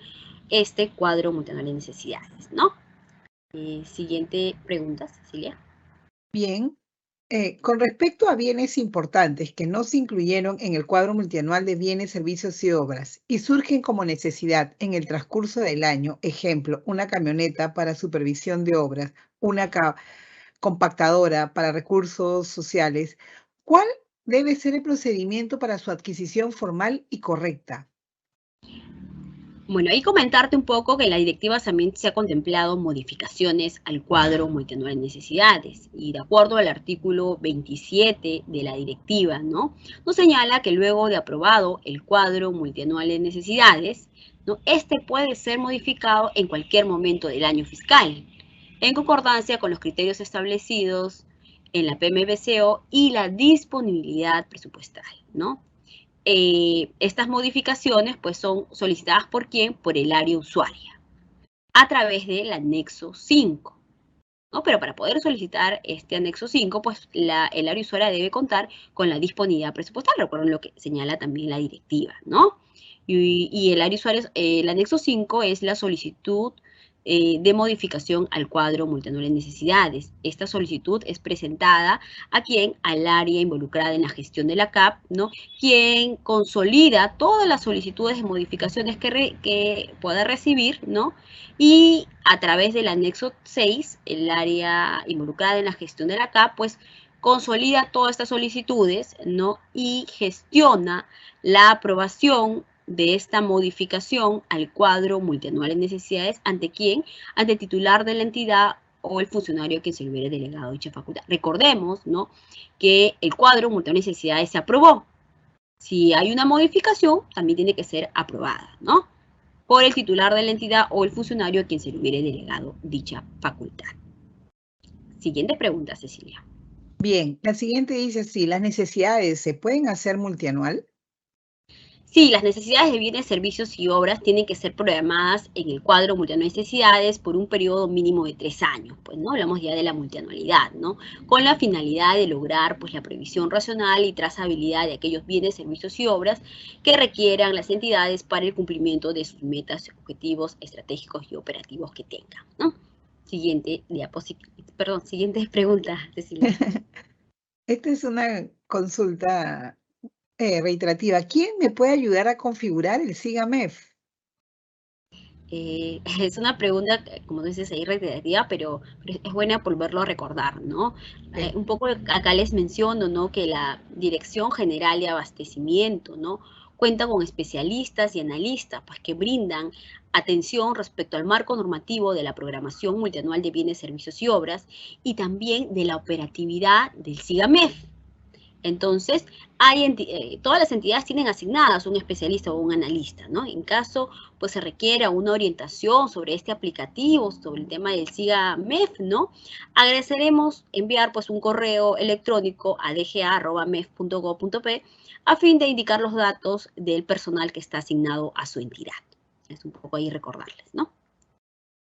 este cuadro multianual de necesidades, ¿no? Siguiente pregunta, Cecilia. Bien. Con respecto a bienes importantes que no se incluyeron en el cuadro multianual de bienes, servicios y obras y surgen como necesidad en el transcurso del año, ejemplo, una camioneta para supervisión de obras, una compactadora para recursos sociales, ¿cuál debe ser el procedimiento para su adquisición formal y correcta? Bueno, ahí comentarte un poco que en la directiva también se ha contemplado modificaciones al cuadro multianual de necesidades y de acuerdo al artículo 27 de la directiva, ¿no? Nos señala que luego de aprobado el cuadro multianual de necesidades, ¿no? Este puede ser modificado en cualquier momento del año fiscal, en concordancia con los criterios establecidos en la PMBCO y la disponibilidad presupuestal, ¿no? Estas modificaciones pues son solicitadas por quién, por el área usuaria, a través del anexo 5, ¿no? Pero para poder solicitar este anexo 5, pues el área usuaria debe contar con la disponibilidad presupuestal, recuerden lo que señala también la directiva, ¿no? Y el área usuaria, el anexo 5 es la solicitud de modificación al cuadro multianual de necesidades. Esta solicitud es presentada a quien, al área involucrada en la gestión de la CAP, ¿no? Quien consolida todas las solicitudes de modificaciones que pueda recibir, ¿no? Y a través del anexo 6, el área involucrada en la gestión de la CAP, pues consolida todas estas solicitudes, ¿no? Y gestiona la aprobación de esta modificación al cuadro multianual de necesidades, ¿ante quién? Ante el titular de la entidad o el funcionario que se le hubiera delegado dicha facultad. Recordemos, ¿no? Que el cuadro multianual de necesidades se aprobó. Si hay una modificación, también tiene que ser aprobada, ¿no? Por el titular de la entidad o el funcionario a quien se le hubiera delegado dicha facultad. Siguiente pregunta, Cecilia. Bien, la siguiente dice así, ¿las necesidades se pueden hacer multianual? Sí, las necesidades de bienes, servicios y obras tienen que ser programadas en el cuadro multianual de necesidades por un periodo mínimo de 3 años, pues, ¿no? Hablamos ya de la multianualidad, ¿no? Con la finalidad de lograr, pues, la previsión racional y trazabilidad de aquellos bienes, servicios y obras que requieran las entidades para el cumplimiento de sus metas, objetivos estratégicos y operativos que tengan, ¿no? Siguiente siguiente pregunta, Cecilia. Esta es una consulta reiterativa. ¿Quién me puede ayudar a configurar el SIGAMEF? Es una pregunta, como dices ahí, reiterativa, pero es buena volverlo a recordar, ¿no? Sí. Un poco acá les menciono, ¿no? Que la Dirección General de Abastecimiento, ¿no? Cuenta con especialistas y analistas, pues, que brindan atención respecto al marco normativo de la programación multianual de bienes, servicios y obras y también de la operatividad del SIGAMEF. Entonces, todas las entidades tienen asignadas un especialista o un analista, ¿no? En caso, pues se requiera una orientación sobre este aplicativo, sobre el tema del SIGA-MEF, ¿no? Agradeceremos enviar pues un correo electrónico a dga@mef.gov.p a fin de indicar los datos del personal que está asignado a su entidad. Es un poco ahí recordarles, ¿no? Muy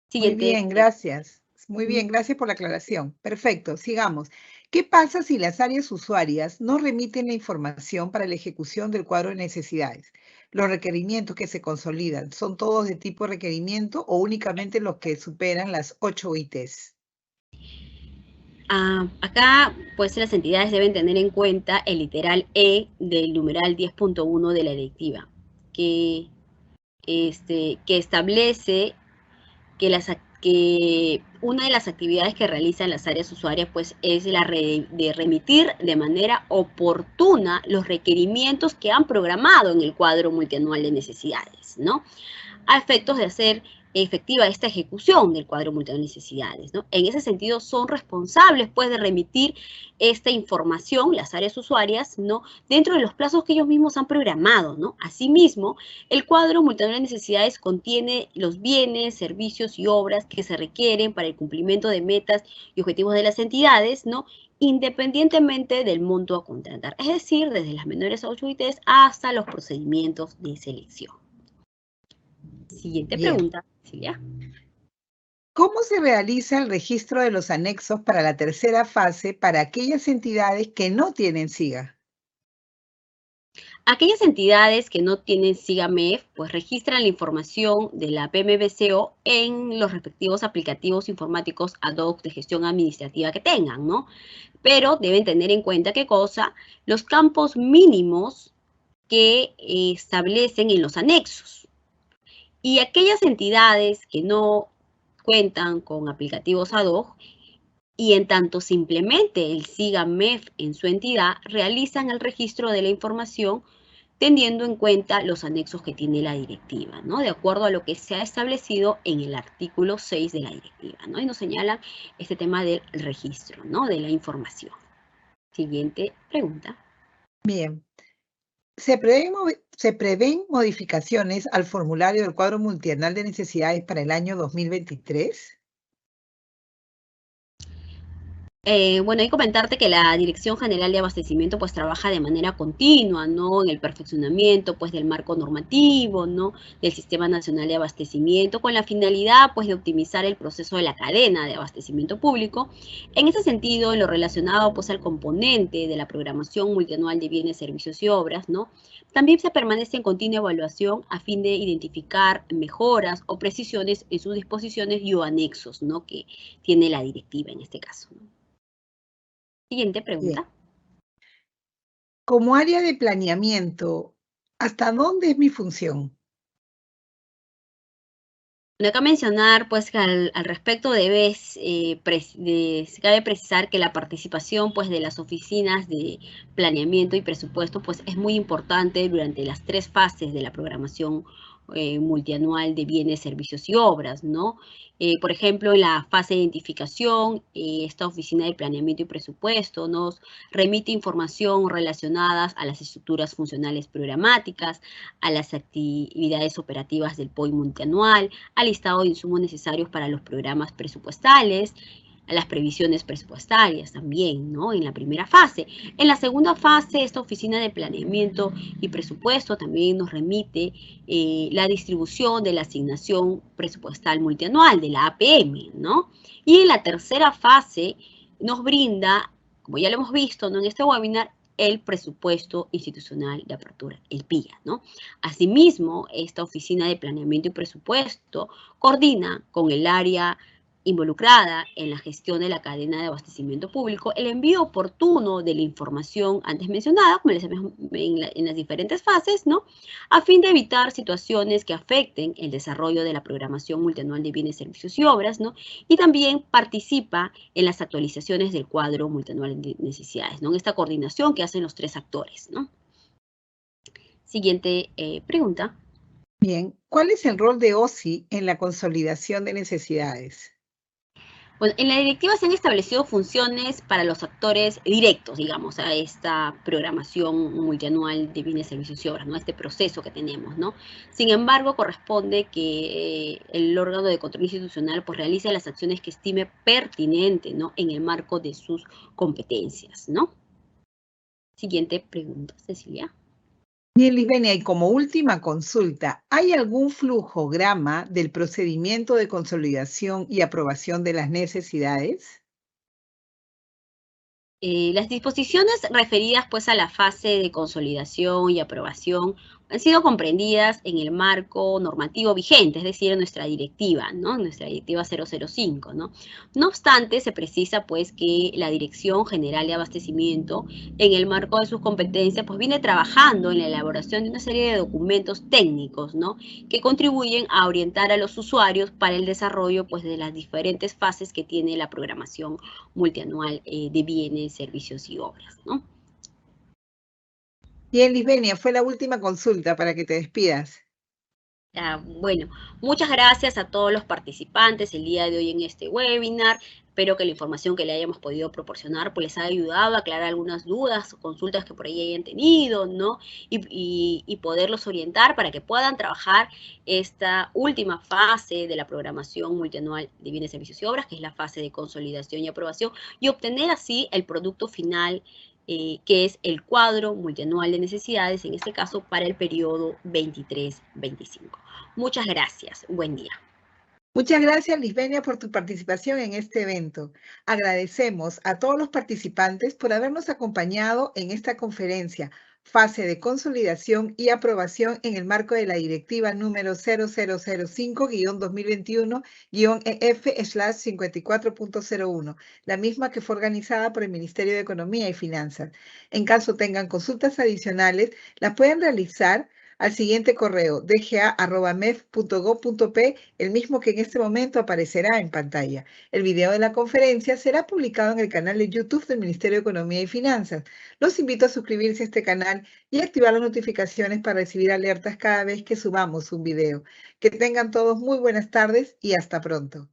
Siguiente. bien, gracias. Muy bien, gracias por la aclaración. Perfecto, sigamos. ¿Qué pasa si las áreas usuarias no remiten la información para la ejecución del cuadro de necesidades? ¿Los requerimientos que se consolidan son todos de tipo requerimiento o únicamente los que superan las 8 ITs? Acá, pues, las entidades deben tener en cuenta el literal E del numeral 10.1 de la directiva, que establece que una de las actividades que realizan las áreas usuarias pues es la de remitir de manera oportuna los requerimientos que han programado en el cuadro multianual de necesidades, ¿no? A efectos de hacer efectiva esta ejecución del cuadro multianual de necesidades, ¿no? En ese sentido, son responsables, pues, de remitir esta información, las áreas usuarias, ¿no? Dentro de los plazos que ellos mismos han programado, ¿no? Asimismo, el cuadro multianual de necesidades contiene los bienes, servicios y obras que se requieren para el cumplimiento de metas y objetivos de las entidades, ¿no? Independientemente del monto a contratar, es decir, desde las menores autorités hasta los procedimientos de selección. Siguiente Bien. pregunta, Silvia. ¿Cómo se realiza el registro de los anexos para la tercera fase para aquellas entidades que no tienen SIGA? Aquellas entidades que no tienen SIGA-MEF, pues registran la información de la PMBCO en los respectivos aplicativos informáticos ad hoc de gestión administrativa que tengan, ¿no? Pero deben tener en cuenta qué cosa, los campos mínimos que establecen en los anexos. Y aquellas entidades que no cuentan con aplicativos ad hoc, y en tanto se implemente el SIGA-MEF en su entidad, realizan el registro de la información teniendo en cuenta los anexos que tiene la directiva, ¿no? De acuerdo a lo que se ha establecido en el artículo 6 de la directiva, ¿no? Y nos señalan este tema del registro, ¿no? De la información. Siguiente pregunta. Bien. ¿Se prevén modificaciones al formulario del cuadro multianual de necesidades para el año 2023? Bueno, hay que comentarte que la Dirección General de Abastecimiento pues trabaja de manera continua, ¿no? En el perfeccionamiento pues del marco normativo, ¿no? Del Sistema Nacional de Abastecimiento con la finalidad pues de optimizar el proceso de la cadena de abastecimiento público. En ese sentido, en lo relacionado pues al componente de la programación multianual de bienes, servicios y obras, ¿no? También se permanece en continua evaluación a fin de identificar mejoras o precisiones en sus disposiciones y o anexos, ¿no? Que tiene la directiva en este caso, ¿no? Siguiente Bien. pregunta. Como área de planeamiento, ¿hasta dónde es mi función? Bueno, acá mencionar, pues, que al respecto cabe precisar que la participación, pues, de las oficinas de planeamiento y presupuesto, pues, es muy importante durante las 3 fases de la programación multianual de bienes, servicios y obras, ¿no? Por ejemplo, en la fase de identificación, esta oficina de planeamiento y presupuesto nos remite información relacionadas a las estructuras funcionales programáticas, a las actividades operativas del POI multianual, al listado de insumos necesarios para los programas presupuestales, a las previsiones presupuestarias también, ¿no? En la primera fase. En la segunda fase, esta oficina de planeamiento y presupuesto también nos remite la distribución de la asignación presupuestal multianual, de la APM, ¿no? Y en la tercera fase nos brinda, como ya lo hemos visto, ¿no? En este webinar, el presupuesto institucional de apertura, el PIA, ¿no? Asimismo, esta oficina de planeamiento y presupuesto coordina con el área involucrada en la gestión de la cadena de abastecimiento público el envío oportuno de la información antes mencionada, como les decía, en las diferentes fases, ¿no? A fin de evitar situaciones que afecten el desarrollo de la programación multianual de bienes, servicios y obras, ¿no? Y también participa en las actualizaciones del cuadro multianual de necesidades, ¿no? En esta coordinación que hacen los 3 actores, ¿no? Siguiente pregunta. Bien, ¿cuál es el rol de OSI en la consolidación de necesidades? Bueno, en la directiva se han establecido funciones para los actores directos, digamos, a esta programación multianual de bienes, servicios y obras, ¿no? Este proceso que tenemos, ¿no? Sin embargo, corresponde que el órgano de control institucional pues realice las acciones que estime pertinente, ¿no? En el marco de sus competencias, ¿no? Siguiente pregunta, Cecilia. Bien, Lisbenia, y como última consulta, ¿hay algún flujograma del procedimiento de consolidación y aprobación de las necesidades? Las disposiciones referidas pues a la fase de consolidación y aprobación han sido comprendidas en el marco normativo vigente, es decir, en nuestra directiva, ¿no? Nuestra directiva 005, ¿no? No obstante, se precisa pues que la Dirección General de Abastecimiento, en el marco de sus competencias, pues viene trabajando en la elaboración de una serie de documentos técnicos, ¿no? Que contribuyen a orientar a los usuarios para el desarrollo pues de las diferentes fases que tiene la programación multianual de bienes, servicios y obras, ¿no? Bien, Lisbenia, fue la última consulta para que te despidas. Bueno, muchas gracias a todos los participantes el día de hoy en este webinar. Espero que la información que le hayamos podido proporcionar pues les haya ayudado a aclarar algunas dudas o consultas que por ahí hayan tenido, ¿no? Y poderlos orientar para que puedan trabajar esta última fase de la programación multianual de bienes, servicios y obras, que es la fase de consolidación y aprobación, y obtener así el producto final que es el cuadro multianual de necesidades, en este caso para el periodo 23-25. Muchas gracias. Buen día. Muchas gracias, Lisbenia, por tu participación en este evento. Agradecemos a todos los participantes por habernos acompañado en esta conferencia, fase de consolidación y aprobación en el marco de la directiva número 0005-2021-EF/54.01, la misma que fue organizada por el Ministerio de Economía y Finanzas. En caso tengan consultas adicionales, las pueden realizar al siguiente correo: dga@mef.gov.p, el mismo que en este momento aparecerá en pantalla. El video de la conferencia será publicado en el canal de YouTube del Ministerio de Economía y Finanzas. Los invito a suscribirse a este canal y activar las notificaciones para recibir alertas cada vez que subamos un video. Que tengan todos muy buenas tardes y hasta pronto.